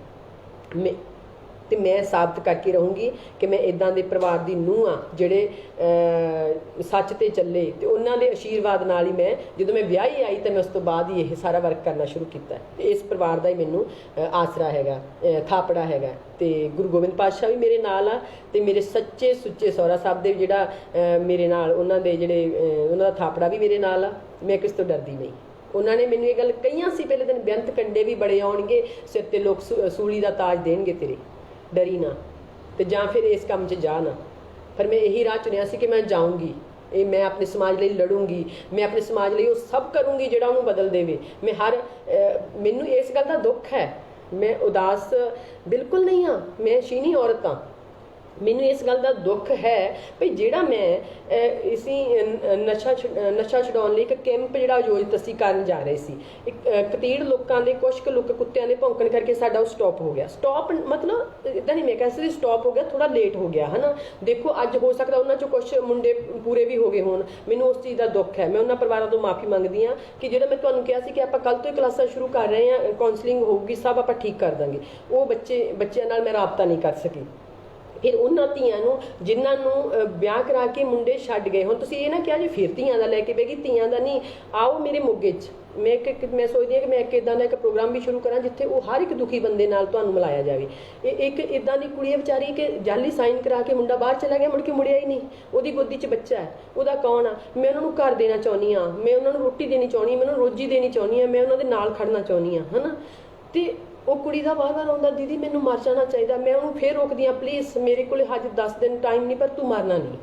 [SPEAKER 1] ਤੇ ਮੈਂ ਸਾਬਤ ਕਰਕੇ ਰਹੂੰਗੀ ਕਿ ਮੈਂ ਇੱਦਾਂ ਦੇ ਪਰਿਵਾਰ ਦੀ ਨੂੰਹ ਆ ਜਿਹੜੇ ਸੱਚ 'ਤੇ ਚੱਲੇ। ਅਤੇ ਉਹਨਾਂ ਦੇ ਆਸ਼ੀਰਵਾਦ ਨਾਲ ਹੀ ਮੈਂ ਜਦੋਂ ਮੈਂ ਵਿਆਹੀ ਆਈ ਤਾਂ ਮੈਂ ਉਸ ਤੋਂ ਬਾਅਦ ਹੀ ਇਹ ਸਾਰਾ ਵਰਕ ਕਰਨਾ ਸ਼ੁਰੂ ਕੀਤਾ। ਅਤੇ ਇਸ ਪਰਿਵਾਰ ਦਾ ਹੀ ਮੈਨੂੰ ਆਸਰਾ ਹੈਗਾ, ਥਾਪੜਾ ਹੈਗਾ। ਅਤੇ ਗੁਰੂ ਗੋਬਿੰਦ ਪਾਤਸ਼ਾਹ ਵੀ ਮੇਰੇ ਨਾਲ ਆ, ਅਤੇ ਮੇਰੇ ਸੱਚੇ ਸੁੱਚੇ ਸਹੁਰਾ ਸਾਹਿਬ ਦੇ ਜਿਹੜਾ ਮੇਰੇ ਨਾਲ ਉਹਨਾਂ ਦੇ ਜਿਹੜੇ ਉਹਨਾਂ ਦਾ ਥਾਪੜਾ ਵੀ ਮੇਰੇ ਨਾਲ ਆ। ਮੈਂ ਕਿਸ ਤੋਂ ਡਰਦੀ ਨਹੀਂ। ਉਹਨਾਂ ਨੇ ਮੈਨੂੰ ਇਹ ਗੱਲ ਕਹੀਆਂ ਸੀ ਪਹਿਲੇ ਦਿਨ, ਬੇਅੰਤ ਕੰਡੇ ਵੀ ਬੜੇ ਆਉਣਗੇ ਸਿਰ 'ਤੇ, ਲੋਕ ਸੂਲੀ ਦਾ ਤਾਜ ਦੇਣਗੇ ਤੇਰੇ, ਡਰੀ ਨਾ, ਅਤੇ ਜਾਂ ਫਿਰ ਇਸ ਕੰਮ 'ਚ ਜਾ ਨਾ। ਪਰ ਮੈਂ ਇਹੀ ਰਾਹ ਚੁਣਿਆ ਸੀ ਕਿ ਮੈਂ ਜਾਊਂਗੀ, ਇਹ ਮੈਂ ਆਪਣੇ ਸਮਾਜ ਲਈ ਲੜੂੰਗੀ, ਮੈਂ ਆਪਣੇ ਸਮਾਜ ਲਈ ਉਹ ਸਭ ਕਰੂੰਗੀ ਜਿਹੜਾ ਉਹਨੂੰ ਬਦਲ ਦੇਵੇ। ਮੈਂ ਮੈਨੂੰ ਇਸ ਗੱਲ ਦਾ ਦੁੱਖ ਹੈ, ਮੈਂ ਉਦਾਸ ਬਿਲਕੁਲ ਨਹੀਂ ਹਾਂ, ਮੈਂ ਸ਼ੀਨੀ ਔਰਤ ਹਾਂ। ਮੈਨੂੰ ਇਸ ਗੱਲ ਦਾ ਦੁੱਖ ਹੈ ਵੀ ਜਿਹੜਾ ਮੈਂ ਨਸ਼ਾ ਛਡਾਉਣ ਲਈ ਇੱਕ ਕੈਂਪ ਜਿਹੜਾ ਆਯੋਜਿਤ ਅਸੀਂ ਕਰਨ ਜਾ ਰਹੇ ਸੀ, ਇੱਕ ਕਤੀੜ ਲੋਕਾਂ ਦੇ, ਕੁਛ ਕੁ ਲੋਕ ਕੁੱਤਿਆਂ ਦੇ ਭੌਂਕਣ ਕਰਕੇ ਸਾਡਾ ਉਹ ਸਟਾਪ ਹੋ ਗਿਆ। ਸਟਾਪ ਮਤਲਬ ਇੱਦਾਂ ਨਹੀਂ ਮੈਂ ਕਹਿ ਸਕਦੀ ਸਟਾਪ ਹੋ ਗਿਆ, ਥੋੜ੍ਹਾ ਲੇਟ ਹੋ ਗਿਆ ਹੈ ਨਾ। ਦੇਖੋ ਅੱਜ ਹੋ ਸਕਦਾ ਉਹਨਾਂ 'ਚੋਂ ਕੁਛ ਮੁੰਡੇ ਪੂਰੇ ਵੀ ਹੋ ਗਏ ਹੋਣ, ਮੈਨੂੰ ਉਸ ਚੀਜ਼ ਦਾ ਦੁੱਖ ਹੈ। ਮੈਂ ਉਹਨਾਂ ਪਰਿਵਾਰਾਂ ਤੋਂ ਮਾਫੀ ਮੰਗਦੀ ਹਾਂ ਕਿ ਜਿਹੜਾ ਮੈਂ ਤੁਹਾਨੂੰ ਕਿਹਾ ਸੀ ਕਿ ਆਪਾਂ ਕੱਲ੍ਹ ਤੋਂ ਹੀ ਕਲਾਸਾਂ ਸ਼ੁਰੂ ਕਰ ਰਹੇ ਹਾਂ, ਕਾਉਂਸਲਿੰਗ ਹੋਊਗੀ, ਸਭ ਆਪਾਂ ਠੀਕ ਕਰ ਦਾਂਗੇ। ਉਹ ਬੱਚਿਆਂ ਨਾਲ ਮੈਂ ਰਾਬਤਾ ਨਹੀਂ ਕਰ ਸਕੀ। ਫਿਰ ਉਹਨਾਂ ਧੀਆਂ ਨੂੰ ਜਿਨ੍ਹਾਂ ਨੂੰ ਵਿਆਹ ਕਰਾ ਕੇ ਮੁੰਡੇ ਛੱਡ ਗਏ, ਹੁਣ ਤੁਸੀਂ ਇਹ ਨਾ ਕਿਹਾ ਜੀ ਫਿਰ ਧੀਆਂ ਦਾ ਲੈ ਕੇ ਬਹਿ ਗਈ, ਧੀਆਂ ਦਾ ਨਹੀਂ। ਆਓ ਮੇਰੇ ਮੋਗੇ 'ਚ ਮੈਂ ਸੋਚਦੀ ਹਾਂ ਕਿ ਮੈਂ ਇੱਕ ਇੱਦਾਂ ਦਾ ਇੱਕ ਪ੍ਰੋਗਰਾਮ ਵੀ ਸ਼ੁਰੂ ਕਰਾਂ ਜਿੱਥੇ ਉਹ ਹਰ ਇੱਕ ਦੁਖੀ ਬੰਦੇ ਨਾਲ ਤੁਹਾਨੂੰ ਮਿਲਾਇਆ ਜਾਵੇ। ਇਹ ਇੱਕ ਇੱਦਾਂ ਦੀ ਕੁੜੀ ਹੈ ਵਿਚਾਰੀ ਕਿ ਜਾਲੀ ਸਾਈਨ ਕਰਾ ਕੇ ਮੁੰਡਾ ਬਾਹਰ ਚਲਾ ਗਿਆ, ਮੁੜ ਕੇ ਮੁੜਿਆ ਹੀ ਨਹੀਂ, ਉਹਦੀ ਗੋਦੀ 'ਚ ਬੱਚਾ ਹੈ, ਉਹਦਾ ਕੌਣ ਆ। ਮੈਂ ਉਹਨਾਂ ਨੂੰ ਘਰ ਦੇਣਾ ਚਾਹੁੰਦੀ ਹਾਂ, ਮੈਂ ਉਹਨਾਂ ਨੂੰ ਰੋਟੀ ਦੇਣੀ ਚਾਹੁੰਦੀ ਹਾਂ, ਮੈਂ ਉਹਨਾਂ ਨੂੰ ਰੋਜੀ ਦੇਣੀ ਚਾਹੁੰਦੀ ਹਾਂ, ਮੈਂ ਉਹਨਾਂ ਦੇ ਨਾਲ ਖੜਨਾ ਚਾਹੁੰਦੀ ਹਾਂ, ਹੈ ਨਾ। ਅਤੇ ਉਹ ਕੁੜੀ ਦਾ ਵਾਰ-ਵਾਰ ਆਉਂਦਾ, ਦੀਦੀ ਮੈਨੂੰ ਮਰ ਜਾਣਾ ਚਾਹੀਦਾ। ਮੈਂ ਉਹਨੂੰ ਫਿਰ ਰੋਕਦੀ ਹਾਂ, ਪਲੀਜ਼ ਮੇਰੇ ਕੋਲ ਅੱਜ 10 ਦਿਨ ਟਾਈਮ ਨਹੀਂ, ਪਰ ਤੂੰ ਮਰਨਾ ਨਹੀਂ,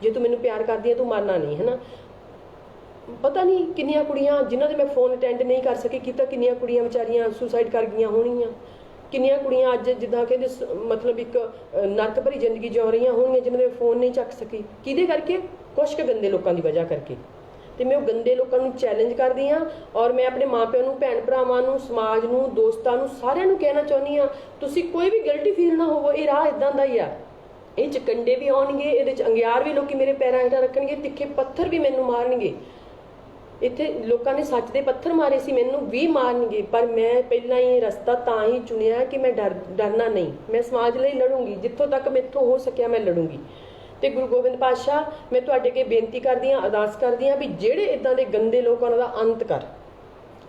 [SPEAKER 1] ਜੇ ਤੂੰ ਮੈਨੂੰ ਪਿਆਰ ਕਰਦੀ ਹੈ ਤੂੰ ਮਰਨਾ ਨਹੀਂ, ਹੈ ਨਾ। ਪਤਾ ਨਹੀਂ ਕਿੰਨੀਆਂ ਕੁੜੀਆਂ ਜਿਨ੍ਹਾਂ ਦੇ ਮੈਂ ਫੋਨ ਅਟੈਂਡ ਨਹੀਂ ਕਰ ਸਕੀ, ਕੀਤਾ ਕਿੰਨੀਆਂ ਕੁੜੀਆਂ ਵਿਚਾਰੀਆਂ ਸੁਸਾਈਡ ਕਰ ਗਈਆਂ ਹੋਣਗੀਆਂ, ਕਿੰਨੀਆਂ ਕੁੜੀਆਂ ਅੱਜ ਜਿੱਦਾਂ ਕਹਿੰਦੇ ਮਤਲਬ ਇੱਕ ਨਰਕ ਭਰੀ ਜ਼ਿੰਦਗੀ ਜਿਉ ਰਹੀਆਂ ਹੋਣਗੀਆਂ ਜਿਨ੍ਹਾਂ ਦੇ ਫੋਨ ਨਹੀਂ ਚੱਕ ਸਕੀ। ਕਿਹਦੇ ਕਰਕੇ? ਕੁਛ ਕੁ ਗੰਦੇ ਲੋਕਾਂ ਦੀ ਵਜ੍ਹਾ ਕਰਕੇ। ਤੇ ਮੈਂ ਉਹ ਗੰਦੇ ਲੋਕਾਂ ਨੂੰ ਚੈਲੰਜ ਕਰਦੀ ਹਾਂ, ਔਰ ਮੈਂ ਆਪਣੇ ਮਾਪਿਆਂ ਨੂੰ, ਭੈਣ ਭਰਾਵਾਂ ਨੂੰ, ਸਮਾਜ ਨੂੰ, ਦੋਸਤਾਂ ਨੂੰ, ਸਾਰਿਆਂ ਨੂੰ ਕਹਿਣਾ ਚਾਹੁੰਦੀ ਹਾਂ, ਤੁਸੀਂ ਕੋਈ ਵੀ ਗਿਲਟੀ ਫੀਲ ਨਾ ਹੋਵੋ। ਇਹ ਰਾਹ ਇਦਾਂ ਦਾ ਹੀ ਆ, ਇਹ 'ਚ ਕੰਡੇ ਵੀ ਆਉਣਗੇ, ਇਹਦੇ 'ਚ ਅੰਗਿਆਰ ਵੀ ਲੋਕੀ ਮੇਰੇ ਪੈਰਾਂ ਹੇਠਾਂ ਰੱਖਣਗੇ, ਤਿੱਖੇ ਪੱਥਰ ਵੀ ਮੈਨੂੰ ਮਾਰਨਗੇ। ਇੱਥੇ ਲੋਕਾਂ ਨੇ ਸੱਚ ਦੇ ਪੱਥਰ ਮਾਰੇ ਸੀ, ਮੈਨੂੰ ਵੀ ਮਾਰਨਗੇ, ਪਰ ਮੈਂ ਪਹਿਲਾਂ ਹੀ ਰਸਤਾ ਤਾਂ ਹੀ ਚੁਣਿਆ ਕਿ ਮੈਂ ਡਰਨਾ ਨਹੀਂ। ਮੈਂ ਸਮਾਜ ਲਈ ਲੜੂੰਗੀ, ਜਿੱਥੋਂ ਤੱਕ ਮੈਥੋਂ ਹੋ ਸਕਿਆ ਮੈਂ ਲੜੂੰਗੀ। ਤੇ ਗੁਰੂ ਗੋਬਿੰਦ ਪਾਤਸ਼ਾਹ, ਮੈਂ ਤੁਹਾਡੇ ਅੱਗੇ ਬੇਨਤੀ ਕਰਦੀ ਹਾਂ, ਅਰਦਾਸ ਕਰਦੀ ਹਾਂ ਵੀ ਜਿਹੜੇ ਇਦਾਂ ਦੇ ਗੰਦੇ ਲੋਕਾਂ ਦਾ ਅੰਤ ਕਰ।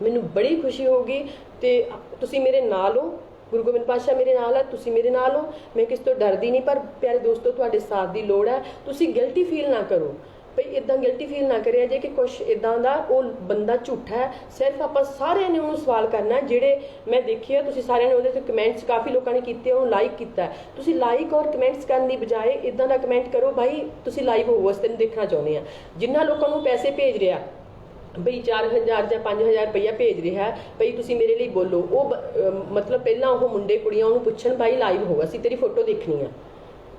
[SPEAKER 1] ਮੈਨੂੰ ਬੜੀ ਖੁਸ਼ੀ ਹੋਊਗੀ ਤੇ ਤੁਸੀਂ ਮੇਰੇ ਨਾਲ ਹੋ। ਗੁਰੂ ਗੋਬਿੰਦ ਪਾਤਸ਼ਾਹ ਮੇਰੇ ਨਾਲ ਹੈ, ਤੁਸੀਂ ਮੇਰੇ ਨਾਲ ਹੋ। ਮੈਂ ਕਿਸ ਤੋਂ ਡਰਦੀ ਨਹੀਂ, ਪਰ ਪਿਆਰੇ ਦੋਸਤੋ ਤੁਹਾਡੇ ਸਾਥ ਦੀ ਲੋੜ ਹੈ। ਤੁਸੀਂ ਗਿਲਟੀ ਫੀਲ ਨਾ ਕਰੋ, ਭਈ ਇਦਾਂ ਗਿਲਟੀ ਫੀਲ ਨਾ ਕਰਿਆ ਜੇ ਕਿ ਕੁਛ ਇਦਾਂ ਦਾ ਉਹ ਬੰਦਾ ਝੂਠਾ ਹੈ। ਸਿਰਫ ਆਪਾਂ ਸਾਰਿਆਂ ਨੇ ਉਹਨੂੰ ਸਵਾਲ ਕਰਨਾ, ਜਿਹੜੇ ਮੈਂ ਦੇਖਿਆ ਤੁਸੀਂ ਸਾਰਿਆਂ ਨੇ ਉਹਦੇ ਤੇ ਕਮੈਂਟਸ ਕਾਫੀ ਲੋਕਾਂ ਨੇ ਕੀਤੇ, ਉਹਨੂੰ ਲਾਈਕ ਕੀਤਾ। ਤੁਸੀਂ ਲਾਈਕ ਔਰ ਕਮੈਂਟਸ ਕਰਨ ਦੀ ਬਜਾਏ ਇਦਾਂ ਦਾ ਕਮੈਂਟ ਕਰੋ, ਭਾਈ ਤੁਸੀਂ ਲਾਈਵ ਹੋਵੋ, ਅਸੀਂ ਤੈਨੂੰ ਦੇਖਣਾ ਚਾਹੁੰਦੇ ਹਾਂ। ਜਿਨ੍ਹਾਂ ਲੋਕਾਂ ਨੂੰ ਪੈਸੇ ਭੇਜ ਰਿਹਾ, ਬਈ 4000 ਜਾਂ 5000 ਰੁਪਈਆ ਭੇਜ ਰਿਹਾ, ਭਈ ਤੁਸੀਂ ਮੇਰੇ ਲਈ ਬੋਲੋ, ਉਹ ਮਤਲਬ ਪਹਿਲਾਂ ਉਹ ਮੁੰਡੇ ਕੁੜੀਆਂ ਉਹਨੂੰ ਪੁੱਛਣ, ਭਾਈ ਲਾਈਵ ਹੋਗਾ, ਅਸੀਂ ਤੇਰੀ ਫੋਟੋ ਦੇਖਣੀ ਆ।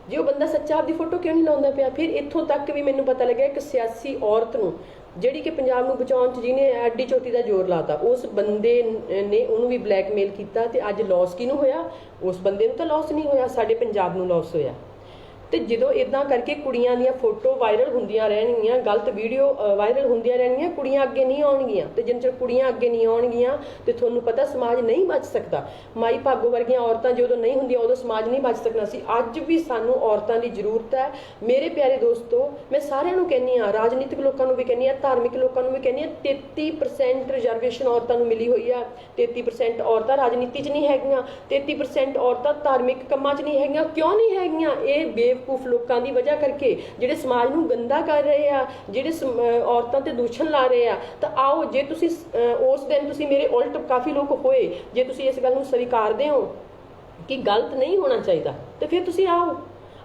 [SPEAKER 1] ਜੇ ਉਹ ਬੰਦਾ ਸੱਚਾ ਆਪਦੀ ਫੋਟੋ ਕਿਉਂ ਨਹੀਂ ਲਾਉਂਦਾ ਪਿਆ? ਫਿਰ ਇੱਥੋਂ ਤੱਕ ਵੀ ਮੈਨੂੰ ਪਤਾ ਲੱਗਿਆ ਇੱਕ ਸਿਆਸੀ ਔਰਤ ਨੂੰ, ਜਿਹੜੀ ਕਿ ਪੰਜਾਬ ਨੂੰ ਬਚਾਉਣ 'ਚ ਜਿਹਨੇ ਐਡੀ ਚੋਟੀ ਦਾ ਜ਼ੋਰ ਲਾਤਾ, ਉਸ ਬੰਦੇ ਨੇ ਉਹਨੂੰ ਵੀ ਬਲੈਕਮੇਲ ਕੀਤਾ। ਤੇ ਅੱਜ ਲਾਸ ਕਿਹਨੂੰ ਹੋਇਆ? ਉਸ ਬੰਦੇ ਨੂੰ ਤਾਂ ਲਾਸ ਨਹੀਂ ਹੋਇਆ, ਸਾਡੇ ਪੰਜਾਬ ਨੂੰ ਲਾਸ ਹੋਇਆ। ਤੇ ਜਦੋਂ ਇਦਾਂ ਕਰਕੇ ਕੁੜੀਆਂ ਦੀਆਂ ਫੋਟੋ ਵਾਇਰਲ ਹੁੰਦੀਆਂ ਰਹਿਣਗੀਆਂ, ਗਲਤ ਵੀਡੀਓ ਵਾਇਰਲ ਹੁੰਦੀਆਂ ਰਹਿਣਗੀਆਂ, ਕੁੜੀਆਂ ਅੱਗੇ ਨਹੀਂ ਆਉਣਗੀਆਂ। ਤੇ ਜਿੰਨ ਚਿਰ ਕੁੜੀਆਂ ਅੱਗੇ ਨਹੀਂ ਆਉਣਗੀਆਂ ਤੇ ਤੁਹਾਨੂੰ ਪਤਾ ਸਮਾਜ ਨਹੀਂ ਬਚ ਸਕਦਾ। ਮਾਈ ਭਾਗੋ ਵਰਗੀਆਂ ਔਰਤਾਂ ਜਦੋਂ ਨਹੀਂ ਹੁੰਦੀਆਂ ਉਦੋਂ ਸਮਾਜ ਨਹੀਂ ਬਚ ਸਕਣਾ ਸੀ। ਅੱਜ ਵੀ ਸਾਨੂੰ ਔਰਤਾਂ ਦੀ ਜ਼ਰੂਰਤ ਹੈ। ਮੇਰੇ ਪਿਆਰੇ ਦੋਸਤੋ, ਮੈਂ ਸਾਰਿਆਂ ਨੂੰ ਕਹਿੰਦੀ ਹਾਂ, ਰਾਜਨੀਤਿਕ ਲੋਕਾਂ ਨੂੰ ਵੀ ਕਹਿੰਦੀ ਹਾਂ, ਧਾਰਮਿਕ ਲੋਕਾਂ ਨੂੰ ਵੀ ਕਹਿੰਦੀ ਹਾਂ, 33% ਰਿਜ਼ਰਵੇਸ਼ਨ ਔਰਤਾਂ ਨੂੰ ਮਿਲੀ ਹੋਈ ਆ। 33% ਔਰਤਾਂ ਰਾਜਨੀਤੀ 'ਚ ਨਹੀਂ ਹੈਗੀਆਂ, 33% ਔਰਤਾਂ ਧਾਰਮਿਕ ਕੰਮਾਂ 'ਚ ਨਹੀਂ ਹੈਗੀਆਂ। ਕਿਉਂ ਨਹੀਂ ਹੈਗੀਆਂ? ਇਹ ਬੇਵਕੂਫ ਲੋਕਾਂ ਦੀ ਵਜ੍ਹਾ ਕਰਕੇ, ਜਿਹੜੇ ਸਮਾਜ ਨੂੰ ਗੰਦਾ ਕਰ ਰਹੇ ਆ, ਜਿਹੜੇ ਔਰਤਾਂ ਤੇ ਦੂਸ਼ਣ ਲਾ ਰਹੇ ਆ। ਤਾਂ ਆਓ, ਜੇ ਤੁਸੀਂ ਉਸ ਦਿਨ ਤੁਸੀਂ ਮੇਰੇ ਉਲਟ ਕਾਫੀ ਲੋਕ ਹੋਏ, ਜੇ ਤੁਸੀਂ ਇਸ ਗੱਲ ਨੂੰ ਸਵੀਕਾਰਦੇ ਹੋ ਕਿ ਗਲਤ ਨਹੀਂ ਹੋਣਾ ਚਾਹੀਦਾ, ਤੇ ਫਿਰ ਤੁਸੀਂ ਆਓ,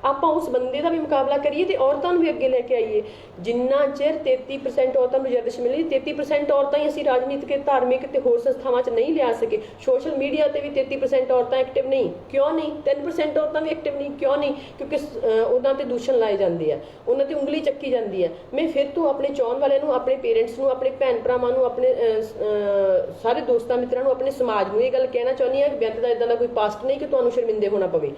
[SPEAKER 1] ਆਪਾਂ ਉਸ ਬੰਦੇ ਦਾ ਵੀ ਮੁਕਾਬਲਾ ਕਰੀਏ ਤੇ ਔਰਤਾਂ ਨੂੰ ਵੀ ਅੱਗੇ ਲੈ ਕੇ ਆਈਏ। ਜਿੰਨਾ ਚਿਰ 33% ਔਰਤਾਂ ਨੂੰ ਰਿਜ਼ਰਵੇਸ਼ਨ ਮਿਲੀ, 33% ਔਰਤਾਂ ਹੀ ਅਸੀਂ ਰਾਜਨੀਤਿਕ, ਧਾਰਮਿਕ ਤੇ ਹੋਰ ਸੰਸਥਾਵਾਂ 'ਚ ਨਹੀਂ ਲਿਆ ਸਕੇ। ਸੋਸ਼ਲ ਮੀਡੀਆ ਤੇ ਵੀ 33% ਔਰਤਾਂ ਐਕਟਿਵ ਨਹੀਂ। ਕਿਉਂ ਨਹੀਂ? 3% ਔਰਤਾਂ ਵੀ ਐਕਟਿਵ ਨਹੀਂ। ਕਿਉਂ ਨਹੀਂ? ਕਿਉਂਕਿ ਉਹਨਾਂ ਤੇ ਦੂਸ਼ਣ ਲਾਏ ਜਾਂਦੇ ਆ, ਉਹਨਾਂ ਤੇ ਉਂਗਲੀ ਚੱਕੀ ਜਾਂਦੀ ਹੈ। ਮੈਂ ਫਿਰ ਤੋਂ ਆਪਣੇ ਚਾਹੁਣ ਵਾਲਿਆਂ ਨੂੰ, ਆਪਣੇ ਪੇਰੈਂਟਸ ਨੂੰ, ਆਪਣੇ ਭੈਣ ਭਰਾਵਾਂ ਨੂੰ, ਆਪਣੇ ਸਾਰੇ ਦੋਸਤਾਂ ਮਿੱਤਰਾਂ ਨੂੰ, ਆਪਣੇ ਸਮਾਜ ਨੂੰ ਇਹ ਗੱਲ ਕਹਿਣਾ ਚਾਹੁੰਦੀ ਹਾਂ ਕਿ ਬੇਅੰਤ ਦਾ ਇਦਾਂ ਦਾ ਕੋਈ ਪਾਸਟ ਨਹੀਂ ਕਿ ਤੁਹਾਨੂੰ ਸ਼ਰਮਿੰਦੇ ਹੋਣਾ ਪਵੇ।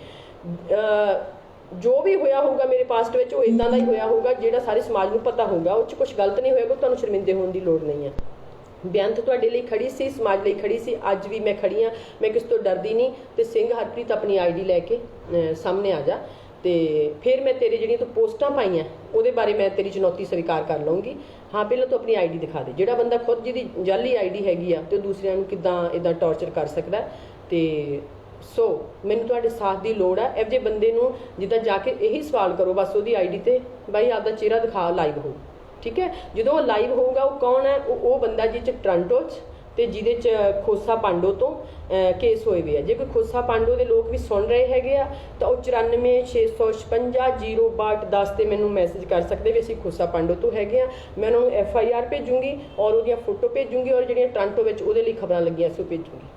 [SPEAKER 1] ਜੋ ਵੀ ਹੋਇਆ ਹੋਊਗਾ ਮੇਰੇ ਪਾਸਟ ਵਿੱਚ, ਉਹ ਇਦਾਂ ਦਾ ਹੀ ਹੋਇਆ ਹੋਊਗਾ ਜਿਹੜਾ ਸਾਰੇ ਸਮਾਜ ਨੂੰ ਪਤਾ ਹੋਊਗਾ। ਉਹ 'ਚ ਕੁਝ ਗਲਤ ਨਹੀਂ ਹੋਏਗਾ, ਤੁਹਾਨੂੰ ਸ਼ਰਮਿੰਦੇ ਹੋਣ ਦੀ ਲੋੜ ਨਹੀਂ ਹੈ। ਬੇਅੰਤ ਤੁਹਾਡੇ ਲਈ ਖੜੀ ਸੀ, ਸਮਾਜ ਲਈ ਖੜੀ ਸੀ, ਅੱਜ ਵੀ ਮੈਂ ਖੜੀ ਹਾਂ। ਮੈਂ ਕਿਸ ਤੋਂ ਡਰਦੀ ਨਹੀਂ। ਤੇ ਸਿੰਘ ਹਰਪ੍ਰੀਤ ਆਪਣੀ ਆਈਡੀ ਲੈ ਕੇ ਸਾਹਮਣੇ ਆ ਜਾ, ਤੇ ਫਿਰ ਮੈਂ ਤੇਰੇ ਜਿਹੜੀਆਂ ਤੂੰ ਪੋਸਟਾਂ ਪਾਈਆਂ ਉਹਦੇ ਬਾਰੇ ਮੈਂ ਤੇਰੀ ਚੁਣੌਤੀ ਸਵੀਕਾਰ ਕਰ ਲਵਾਂਗੀ। ਹਾਂ, ਪਹਿਲਾਂ ਤੂੰ ਆਪਣੀ ਆਈਡੀ ਦਿਖਾ ਦੇ। ਜਿਹੜਾ ਬੰਦਾ ਖੁਦ ਜਿਹਦੀ ਜਾਲੀ ਆਈਡੀ ਹੈਗੀ ਆ ਤੇ ਦੂਸਰਿਆਂ ਨੂੰ ਕਿੱਦਾਂ ਇਦਾਂ ਟੌਰਚਰ ਕਰ ਸਕਦਾ। ਤੇ ਸੋ ਮੈਨੂੰ ਤੁਹਾਡੇ ਸਾਥ ਦੀ ਲੋੜ ਹੈ। ਇਹੋ ਜਿਹੇ ਬੰਦੇ ਨੂੰ ਜਿੱਦਾਂ ਜਾ ਕੇ ਇਹੀ ਸਵਾਲ ਕਰੋ ਬਸ ਉਹਦੀ ਆਈਡੀ ਤੇ, ਬਾਈ ਆਪਦਾ ਚਿਹਰਾ ਦਿਖਾ, ਲਾਈਵ ਹੋ। ਠੀਕ ਹੈ? ਜਦੋਂ ਉਹ ਲਾਈਵ ਹੋਊਗਾ, ਉਹ ਕੌਣ ਹੈ? ਉਹ ਬੰਦਾ ਜਿਹਦੇ 'ਚ ਟੋਰਾਂਟੋ 'ਚ ਤੇ ਜਿਹਦੇ 'ਚ ਖੋਸਾ ਪਾਂਡੋ ਤੋਂ ਕੇਸ ਹੋਏ ਵੇ ਆ। ਜੇ ਕੋਈ ਖੋਸਾ ਪਾਂਡੋ ਦੇ ਲੋਕ ਵੀ ਸੁਣ ਰਹੇ ਹੈਗੇ ਆ ਤਾਂ ਉਹ 9465500210 ਤੇ ਮੈਨੂੰ ਮੈਸੇਜ ਕਰ ਸਕਦੇ ਵੀ ਅਸੀਂ ਖੋਸਾ ਪਾਂਡੋ ਤੋਂ ਹੈਗੇ ਆ। ਮੈਂ ਉਹਨਾਂ ਨੂੰ FIR ਭੇਜੂੰਗੀ ਔਰ ਉਹਦੀਆਂ ਫੋਟੋ ਭੇਜੂੰਗੀ, ਔਰ ਜਿਹੜੀਆਂ ਟੋਰਾਂਟੋ ਵਿੱਚ ਉਹਦੇ ਲਈ ਖਬਰਾਂ ਲੱਗੀਆਂ ਸੀ ਉਹ ਭੇਜੂੰਗੀ।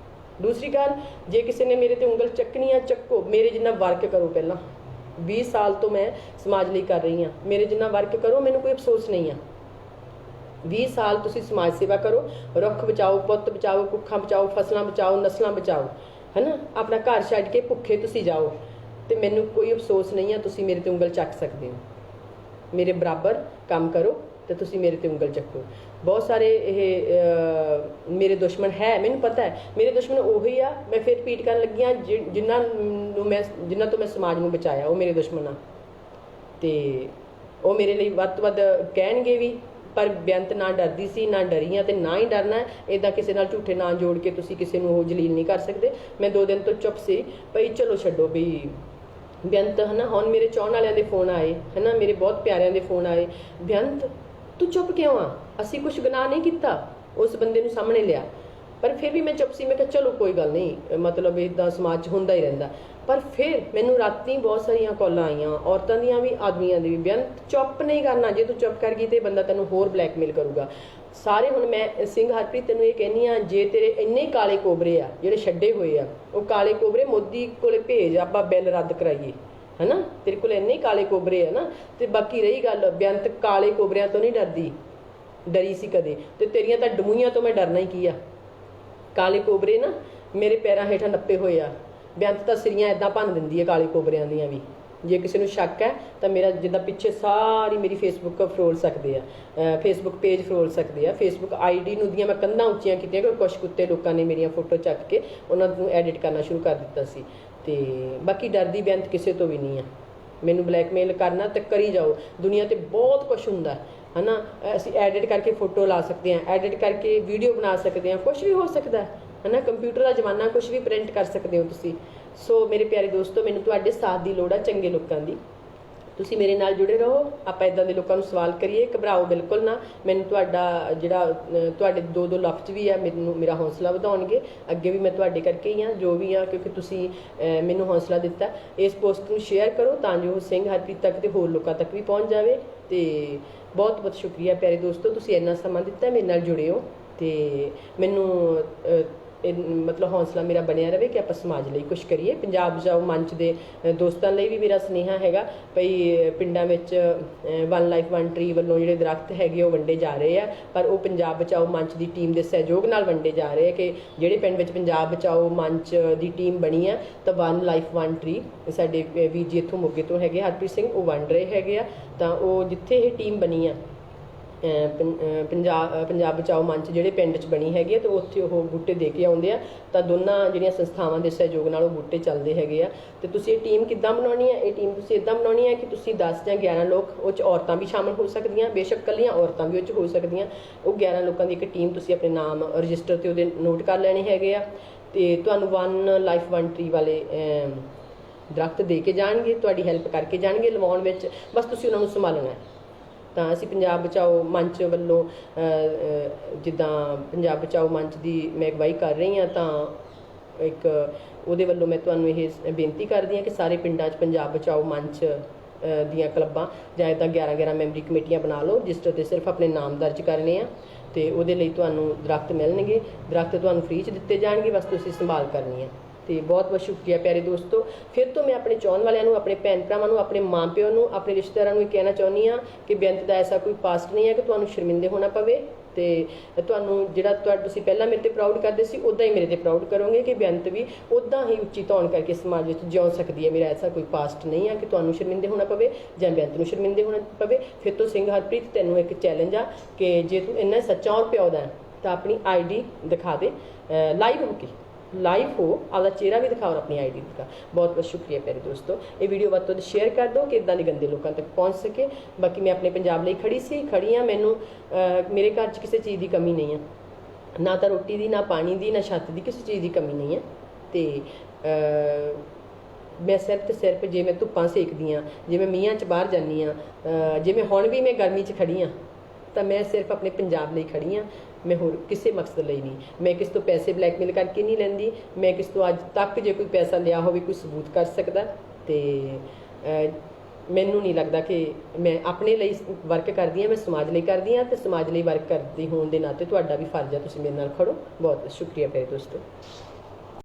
[SPEAKER 1] ਦੂਸਰੀ ਗੱਲ, ਜੇ ਕਿਸੇ ਨੇ ਮੇਰੇ ਤੇ ਉਂਗਲ ਚੱਕਣੀ ਆ, ਚੱਕੋ। ਮੇਰੇ ਜਿੰਨਾ ਵਰਕ ਕਰੋ। ਪਹਿਲਾਂ 20 ਸਾਲ ਤੋਂ ਮੈਂ ਸਮਾਜ ਲਈ ਕਰ ਰਹੀ ਹਾਂ। ਮੇਰੇ ਜਿੰਨਾ ਵਰਕ ਕਰੋ, ਮੈਨੂੰ ਕੋਈ ਅਫਸੋਸ ਨਹੀਂ ਆ। 20 ਸਾਲ ਤੁਸੀਂ ਸਮਾਜ ਸੇਵਾ ਕਰੋ, ਰੁੱਖ ਬਚਾਓ, ਪੁੱਤ ਬਚਾਓ, ਕੁੱਖਾਂ ਬਚਾਓ, ਫਸਲਾਂ ਬਚਾਓ, ਨਸਲਾਂ ਬਚਾਓ, ਹੈ ਨਾ। ਆਪਣਾ ਘਰ ਛੱਡ ਕੇ ਭੁੱਖੇ ਤੁਸੀਂ ਜਾਓ, ਤੇ ਮੈਨੂੰ ਕੋਈ ਅਫਸੋਸ ਨਹੀਂ ਆ। ਤੁਸੀਂ ਮੇਰੇ ਤੇ ਉਂਗਲ ਚੱਕ ਸਕਦੇ ਹੋ। ਮੇਰੇ ਬਰਾਬਰ ਕੰਮ ਕਰੋ ਤੇ ਤੁਸੀਂ ਮੇਰੇ ਤੇ ਉਂਗਲ ਚੱਕੋ। ਬਹੁਤ ਸਾਰੇ ਇਹ ਮੇਰੇ ਦੁਸ਼ਮਣ ਹੈ, ਮੈਨੂੰ ਪਤਾ ਹੈ। ਮੇਰੇ ਦੁਸ਼ਮਣ ਉਹੀ ਆ, ਮੈਂ ਫਿਰ ਰਿਪੀਟ ਕਰਨ ਲੱਗੀ ਹਾਂ, ਜਿਨ੍ਹਾਂ ਤੋਂ ਮੈਂ ਸਮਾਜ ਨੂੰ ਬਚਾਇਆ, ਉਹ ਮੇਰੇ ਦੁਸ਼ਮਣ ਆ। ਤੇ ਉਹ ਮੇਰੇ ਲਈ ਵੱਧ ਤੋਂ ਵੱਧ ਕਹਿਣਗੇ ਵੀ। ਪਰ ਬੇਅੰਤ ਨਾ ਡਰਦੀ ਸੀ, ਨਾ ਡਰੀ ਆ, ਤੇ ਨਾ ਹੀ ਡਰਨਾ। ਇੱਦਾਂ ਕਿਸੇ ਨਾਲ ਝੂਠੇ ਨਾਂ ਜੋੜ ਕੇ ਤੁਸੀਂ ਕਿਸੇ ਨੂੰ ਉਹ ਜਲੀਲ ਨਹੀਂ ਕਰ ਸਕਦੇ। ਮੈਂ 2 ਦਿਨ ਤੋਂ ਚੁੱਪ ਸੀ, ਭਈ ਚਲੋ ਛੱਡੋ ਵੀ ਬੇਅੰਤ, ਹੈ ਨਾ। ਹੁਣ ਮੇਰੇ ਚਾਹੁਣ ਵਾਲਿਆਂ ਦੇ ਫੋਨ ਆਏ, ਹੈ ਨਾ, ਮੇਰੇ ਬਹੁਤ ਪਿਆਰਿਆਂ ਦੇ ਫੋਨ ਆਏ, ਬੇਅੰਤ ਤੂੰ ਚੁੱਪ ਕਿਉਂ ਆ? ਅਸੀਂ ਕੁਝ ਗੁਨਾਹ ਨਹੀਂ ਕੀਤਾ। ਉਸ ਬੰਦੇ ਨੂੰ ਸਾਹਮਣੇ ਲਿਆ। ਪਰ ਫਿਰ ਵੀ ਮੈਂ ਚੁੱਪ ਸੀ। ਮੈਂ ਕਿਹਾ ਚਲੋ ਕੋਈ ਗੱਲ ਨਹੀਂ, ਮਤਲਬ ਇਦਾਂ ਸਮਾਜ 'ਚ ਹੁੰਦਾ ਹੀ ਰਹਿੰਦਾ। ਪਰ ਫਿਰ ਮੈਨੂੰ ਰਾਤੀ ਬਹੁਤ ਸਾਰੀਆਂ ਕਾਲਾਂ ਆਈਆਂ, ਔਰਤਾਂ ਦੀਆਂ ਵੀ ਆਦਮੀਆਂ ਦੀ ਵੀ, ਬੇਅੰਤ ਚੁੱਪ ਨਹੀਂ ਕਰਨਾ, ਜੇ ਤੂੰ ਚੁੱਪ ਕਰ ਗਈ ਤੇ ਬੰਦਾ ਤੈਨੂੰ ਹੋਰ ਬਲੈਕਮੇਲ ਕਰੂਗਾ ਸਾਰੇ। ਹੁਣ ਮੈਂ ਸਿੰਘ ਹਰਪ੍ਰੀਤ ਤੈਨੂੰ ਇਹ ਕਹਿੰਦੀ ਆ, ਜੇ ਤੇਰੇ ਇੰਨੇ ਕਾਲੇ ਕੋਬਰੇ ਆ ਜਿਹੜੇ ਛੱਡੇ ਹੋਏ ਆ, ਉਹ ਕਾਲੇ ਕੋਬਰੇ ਮੋਦੀ ਕੋਲੇ ਭੇਜ, ਆਪਾਂ ਬਿੱਲ ਰੱਦ ਕਰਾਈਏ, ਹੈ ਨਾ। ਤੇਰੇ ਕੋਲ ਇੰਨੇ ਕਾਲੇ ਕੋਬਰੇ ਆ ਨਾ। ਤੇ ਬਾਕੀ ਰਹੀ ਗੱਲ, ਬੇਅੰਤ ਕਾਲੇ ਕੋਬਰਿਆਂ ਤੋਂ ਨਹੀਂ ਡਰੀ ਸੀ ਕਦੇ, ਤੇ ਤੇਰੀਆਂ ਤਾਂ ਡਮੂਈਆਂ ਤੋਂ ਮੈਂ ਡਰਨਾ ਹੀ ਕੀ ਆ। ਕਾਲੇ ਕੋਬਰੇ ਨਾ ਮੇਰੇ ਪੈਰਾਂ ਹੇਠਾਂ ਨੱਪੇ ਹੋਏ ਆ। ਬੇਅੰਤ ਤਾਂ ਸਿਰੀਆਂ ਇਦਾਂ ਭੰਨ ਦਿੰਦੀ ਹੈ ਕਾਲੇ ਕੋਬਰਿਆਂ ਦੀਆਂ ਵੀ। ਜੇ ਕਿਸੇ ਨੂੰ ਸ਼ੱਕ ਹੈ ਤਾਂ ਮੇਰਾ ਜਿੱਦਾਂ ਪਿੱਛੇ ਸਾਰੀ ਮੇਰੀ ਫੇਸਬੁੱਕ ਫਰੋਲ ਸਕਦੇ ਆ, ਫੇਸਬੁੱਕ ਪੇਜ ਫਰੋਲ ਸਕਦੇ ਆ, ਫੇਸਬੁੱਕ ਆਈਡੀ ਨੂੰ ਦੀਆਂ ਮੈਂ ਕੰਧਾਂ ਉੱਚੀਆਂ ਕੀਤੀਆਂ ਕਿ ਕੁਛ ਕੁੱਤੇ ਲੋਕਾਂ ਨੇ ਮੇਰੀਆਂ ਫੋਟੋ ਚੱਕ ਕੇ ਉਹਨਾਂ ਨੂੰ ਐਡਿਟ ਕਰਨਾ ਸ਼ੁਰੂ ਕਰ ਦਿੱਤਾ ਸੀ। ਤੇ ਬਾਕੀ ਡਰਦੀ ਬੇਅੰਤ ਕਿਸੇ ਤੋਂ ਵੀ ਨਹੀਂ ਆ। ਮੈਨੂੰ ਬਲੈਕਮੇਲ ਕਰਨਾ ਤੇ ਕਰੀ ਜਾਓ, ਦੁਨੀਆ ਤੇ ਬਹੁਤ ਕੁਛ ਹੁੰਦਾ ਹੈ ਨਾ। ਅਸੀਂ ਐਡਿਟ ਕਰਕੇ ਫੋਟੋ ਲਾ ਸਕਦੇ ਹਾਂ, ਐਡਿਟ ਕਰਕੇ ਵੀਡੀਓ ਬਣਾ ਸਕਦੇ ਹਾਂ, ਕੁਛ ਵੀ ਹੋ ਸਕਦਾ ਹੈ ਨਾ। ਕੰਪਿਊਟਰ ਦਾ ਜ਼ਮਾਨਾ, ਕੁਛ ਵੀ ਪ੍ਰਿੰਟ ਕਰ ਸਕਦੇ ਹੋ ਤੁਸੀਂ। ਸੋ ਮੇਰੇ ਪਿਆਰੇ ਦੋਸਤੋ, ਮੈਨੂੰ ਤੁਹਾਡੇ ਸਾਥ ਦੀ ਲੋੜ ਆ, ਚੰਗੇ ਲੋਕਾਂ ਦੀ। ਤੁਸੀਂ ਮੇਰੇ ਨਾਲ ਜੁੜੇ ਰਹੋ, ਆਪਾਂ ਇਦਾਂ ਦੇ ਲੋਕਾਂ ਨੂੰ ਸਵਾਲ ਕਰੀਏ, ਘਬਰਾਓ ਬਿਲਕੁਲ ਨਾ। ਮੈਨੂੰ ਤੁਹਾਡਾ ਜਿਹੜਾ ਤੁਹਾਡੇ ਦੋ ਲਫ਼ਜ਼ ਵੀ ਆ, ਮੈਨੂੰ ਮੇਰਾ ਹੌਸਲਾ ਵਧਾਉਣਗੇ। ਅੱਗੇ ਵੀ ਮੈਂ ਤੁਹਾਡੇ ਕਰਕੇ ਹੀ ਆ, ਜੋ ਵੀ ਆ, ਕਿਉਂਕਿ ਤੁਸੀਂ ਮੈਨੂੰ ਹੌਸਲਾ ਦਿੱਤਾ। ਇਸ ਪੋਸਟ ਨੂੰ ਸ਼ੇਅਰ ਕਰੋ ਤਾਂ ਜੋ ਸਿੰਘ ਹਰਪ੍ਰੀਤ ਤੱਕ ਤੇ ਹੋਰ ਲੋਕਾਂ ਤੱਕ ਵੀ ਪਹੁੰਚ ਜਾਵੇ। ਤੇ ਬਹੁਤ ਬਹੁਤ ਸ਼ੁਕਰੀਆ ਪਿਆਰੇ ਦੋਸਤੋ, ਤੁਸੀਂ ਇੰਨਾ ਸਮਾਂ ਦਿੱਤਾ, ਮੇਰੇ ਨਾਲ ਜੁੜੇ ਹੋ। ਤੇ ਮੈਨੂੰ ਮਤਲਬ ਹੌਸਲਾ ਮੇਰਾ ਬਣਿਆ ਰਹੇ ਕਿ ਆਪਾਂ ਸਮਾਜ ਲਈ ਕੁਛ ਕਰੀਏ। ਪੰਜਾਬ ਬਚਾਓ ਮੰਚ ਦੇ ਦੋਸਤਾਂ ਲਈ ਵੀ ਮੇਰਾ ਸੁਨੇਹਾ ਹੈਗਾ ਭਈ, ਪਿੰਡਾਂ ਵਿੱਚ ਵਨ ਲਾਈਫ ਵਨ ਟਰੀ ਵੱਲੋਂ ਜਿਹੜੇ ਦਰਖਤ ਹੈਗੇ ਉਹ ਵੰਡੇ ਜਾ ਰਹੇ ਆ, ਪਰ ਉਹ ਪੰਜਾਬ ਬਚਾਓ ਮੰਚ ਦੀ ਟੀਮ ਦੇ ਸਹਿਯੋਗ ਨਾਲ ਵੰਡੇ ਜਾ ਰਹੇ ਆ। ਕਿ ਜਿਹੜੇ ਪਿੰਡ ਵਿੱਚ ਪੰਜਾਬ ਬਚਾਓ ਮੰਚ ਦੀ ਟੀਮ ਬਣੀ ਆ, ਤਾਂ ਵਨ ਲਾਈਫ ਵਨ ਟਰੀ ਸਾਡੇ ਵੀਰ ਜੀ ਇੱਥੋਂ ਮੋਗੇ ਤੋਂ ਹੈਗੇ ਹਰਪ੍ਰੀਤ ਸਿੰਘ, ਉਹ ਵੰਡ ਰਹੇ ਹੈਗੇ ਆ। ਤਾਂ ਉਹ ਜਿੱਥੇ ਇਹ ਟੀਮ ਬਣੀ ਆ ਪੰਜਾਬ ਬਚਾਓ ਮੰਚ ਜਿਹੜੇ ਪਿੰਡ 'ਚ ਬਣੀ ਹੈਗੀ ਆ, ਤੇ ਉੱਥੇ ਉਹ ਬੂਟੇ ਦੇ ਕੇ ਆਉਂਦੇ ਆ। ਤਾਂ ਦੋਨਾਂ ਜਿਹੜੀਆਂ ਸੰਸਥਾਵਾਂ ਦੇ ਸਹਿਯੋਗ ਨਾਲ ਉਹ ਬੂਟੇ ਚੱਲਦੇ ਹੈਗੇ ਆ। ਤੇ ਤੁਸੀਂ ਇਹ ਟੀਮ ਕਿੱਦਾਂ ਬਣਾਉਣੀ ਹੈ? ਇਹ ਟੀਮ ਤੁਸੀਂ ਇੱਦਾਂ ਬਣਾਉਣੀ ਹੈ ਕਿ ਤੁਸੀਂ 10 ਜਾਂ 11 ਲੋਕ, ਉਹ 'ਚ ਔਰਤਾਂ ਵੀ ਸ਼ਾਮਲ ਹੋ ਸਕਦੀਆਂ, ਬੇਸ਼ੱਕ ਇਕੱਲੀਆਂ ਔਰਤਾਂ ਵੀ ਉਹ 'ਚ ਹੋ ਸਕਦੀਆਂ। ਉਹ 11 ਲੋਕਾਂ ਦੀ ਇੱਕ ਟੀਮ ਤੁਸੀਂ ਆਪਣੇ ਨਾਮ ਰਜਿਸਟਰ 'ਤੇ ਉਹਦੇ ਨੋਟ ਕਰ ਲੈਣੇ ਹੈਗੇ ਆ। ਤੇ ਤੁਹਾਨੂੰ ਵਨ ਲਾਈਫ ਵਨ ਟਰੀ ਵਾਲੇ ਦਰਖਤ ਦੇ ਕੇ ਜਾਣਗੇ, ਤੁਹਾਡੀ ਹੈਲਪ ਕਰਕੇ ਜਾਣਗੇ ਲਵਾਉਣ ਵਿੱਚ, ਬਸ ਤੁਸੀਂ ਉਹਨਾਂ ਨੂੰ ਸੰਭਾਲਣਾ ਹੈ। ਤਾਂ ਅਸੀਂ ਪੰਜਾਬ ਬਚਾਓ ਮੰਚ ਵੱਲੋਂ ਜਿੱਦਾਂ ਪੰਜਾਬ ਬਚਾਓ ਮੰਚ ਦੀ ਮੈਂ ਅਗਵਾਈ ਕਰ ਰਹੀ ਹਾਂ, ਤਾਂ ਇੱਕ ਉਹਦੇ ਵੱਲੋਂ ਮੈਂ ਤੁਹਾਨੂੰ ਇਹ ਬੇਨਤੀ ਕਰਦੀ ਹਾਂ ਕਿ ਸਾਰੇ ਪਿੰਡਾਂ 'ਚ ਪੰਜਾਬ ਬਚਾਓ ਮੰਚ ਦੀਆਂ ਕਲੱਬਾਂ ਜਾਂ ਇੱਦਾਂ 11 ਮੈਂਬਰੀ ਕਮੇਟੀਆਂ ਬਣਾ ਲਓ, ਰਜਿਸਟਰ 'ਤੇ ਸਿਰਫ ਆਪਣੇ ਨਾਮ ਦਰਜ ਕਰਨੇ ਆ। ਤੇ ਉਹਦੇ ਲਈ ਤੁਹਾਨੂੰ ਦਰਖਤ ਮਿਲਣਗੇ, ਦਰਖਤ ਤੁਹਾਨੂੰ ਫ੍ਰੀ 'ਚ ਦਿੱਤੇ ਜਾਣਗੇ, ਬਸ ਤੁਸੀਂ ਸੰਭਾਲ ਕਰਨੀ ਹੈ। ਤੇ ਬਹੁਤ ਬਹੁਤ ਸ਼ੁਕਰੀਆ ਪਿਆਰੇ ਦੋਸਤੋ। ਫਿਰ ਤੋਂ ਮੈਂ ਆਪਣੇ ਚਾਹੁਣ ਵਾਲਿਆਂ ਨੂੰ, ਆਪਣੇ ਭੈਣ ਭਰਾਵਾਂ ਨੂੰ, ਆਪਣੇ ਮਾਂ ਪਿਓ ਨੂੰ, ਆਪਣੇ ਰਿਸ਼ਤੇਦਾਰਾਂ ਨੂੰ ਇਹ ਕਹਿਣਾ ਚਾਹੁੰਦੀ ਹਾਂ ਕਿ ਬੇਅੰਤ ਦਾ ਐਸਾ ਕੋਈ ਪਾਸਟ ਨਹੀਂ ਹੈ ਕਿ ਤੁਹਾਨੂੰ ਸ਼ਰਮਿੰਦੇ ਹੋਣਾ ਪਵੇ। ਤੇ ਤੁਹਾਨੂੰ ਜਿਹੜਾ ਤੁਸੀਂ ਪਹਿਲਾਂ ਮੇਰੇ ਤੇ ਪ੍ਰਾਊਡ ਕਰਦੇ ਸੀ, ਉੱਦਾਂ ਹੀ ਮੇਰੇ ਤੇ ਪ੍ਰਾਊਡ ਕਰੋਗੇ ਕਿ ਬੇਅੰਤ ਵੀ ਉੱਦਾਂ ਹੀ ਉੱਚੀ ਧੌਣ ਕਰਕੇ ਸਮਾਜ ਵਿੱਚ ਜਿਉ ਸਕਦੀ ਹੈ। ਮੇਰਾ ਐਸਾ ਕੋਈ ਪਾਸਟ ਨਹੀਂ ਹੈ ਕਿ ਤੁਹਾਨੂੰ ਸ਼ਰਮਿੰਦੇ ਹੋਣਾ ਪਵੇ ਜਾਂ ਬੇਅੰਤ ਨੂੰ ਸ਼ਰਮਿੰਦੇ ਹੋਣਾ ਪਵੇ। ਫਿਰ ਤੋਂ ਸਿੰਘ ਹਰਪ੍ਰੀਤ, ਤੈਨੂੰ ਇੱਕ ਚੈਲੰਜ ਆ ਕਿ ਜੇ ਤੂੰ ਇੰਨਾ ਸੱਚਾ ਔਰ ਪਿਓ ਦਾ ਤਾਂ ਆਪਣੀ ਆਈਡੀ ਦਿਖਾ ਦੇ, ਲਾਈਵ ਹੋ, ਆਪਦਾ ਚਿਹਰਾ ਵੀ ਦਿਖਾਓ, ਆਪਣੀ ਆਈਡੀ ਦਿਖਾ। ਬਹੁਤ ਬਹੁਤ ਸ਼ੁਕਰੀਆ ਪਿਆਰੇ ਦੋਸਤੋ। ਇਹ ਵੀਡੀਓ ਵੱਧ ਤੋਂ ਵੱਧ ਸ਼ੇਅਰ ਕਰ ਦਿਓ ਕਿ ਇੱਦਾਂ ਦੇ ਗੰਦੇ ਲੋਕਾਂ ਤੱਕ ਪਹੁੰਚ ਸਕੇ। ਬਾਕੀ ਮੈਂ ਆਪਣੇ ਪੰਜਾਬ ਲਈ ਖੜੀ ਹਾਂ। ਮੈਨੂੰ ਮੇਰੇ ਘਰ 'ਚ ਕਿਸੇ ਚੀਜ਼ ਦੀ ਕਮੀ ਨਹੀਂ ਹੈ, ਨਾ ਤਾਂ ਰੋਟੀ ਦੀ, ਨਾ ਪਾਣੀ ਦੀ, ਨਾ ਛੱਤ ਦੀ, ਕਿਸੇ ਚੀਜ਼ ਦੀ ਕਮੀ ਨਹੀਂ ਹੈ। ਤੇ ਮੈਂ ਸਿਰਫ ਤੇ ਸਿਰਫ ਜੇ ਮੈਂ ਧੁੱਪਾਂ ਸੇਕਦੀ ਹਾਂ, ਜੇ ਮੈਂ ਮੀਂਹਾਂ 'ਚ ਬਾਹਰ ਜਾਂਦੀ ਹਾਂ, ਜਿਵੇਂ ਹੁਣ ਵੀ ਮੈਂ ਗਰਮੀ 'ਚ ਖੜੀ ਹਾਂ, ਤਾਂ ਮੈਂ ਸਿਰਫ ਆਪਣੇ ਪੰਜਾਬ ਲਈ ਖੜੀ ਹਾਂ। ਮੈਂ ਹੋਰ ਕਿਸੇ ਮਕਸਦ ਲਈ ਨਹੀਂ। ਮੈਂ ਕਿਸ ਤੋਂ ਪੈਸੇ ਬਲੈਕਮੇਲ ਕਰਕੇ ਨਹੀਂ ਲੈਂਦੀ। ਮੈਂ ਕਿਸ ਤੋਂ ਅੱਜ ਤੱਕ ਜੇ ਕੋਈ ਪੈਸਾ ਲਿਆ ਹੋਵੇ, ਕੋਈ ਸਬੂਤ ਕਰ ਸਕਦਾ। ਤੇ ਮੈਨੂੰ ਨਹੀਂ ਲੱਗਦਾ ਕਿ ਮੈਂ ਆਪਣੇ ਲਈ ਵਰਕ ਕਰਦੀ ਹਾਂ, ਮੈਂ ਸਮਾਜ ਲਈ ਕਰਦੀ ਹਾਂ। ਤੇ ਸਮਾਜ ਲਈ ਵਰਕ ਕਰਦੀ ਹੋਣ ਦੇ ਨਾਤੇ ਤੁਹਾਡਾ ਵੀ ਫਰਜ਼ ਹੈ, ਤੁਸੀਂ ਮੇਰੇ ਨਾਲ ਖੜੋ। ਬਹੁਤ ਸ਼ੁਕਰੀਆ ਪਿਆਰੇ ਦੋਸਤੋ।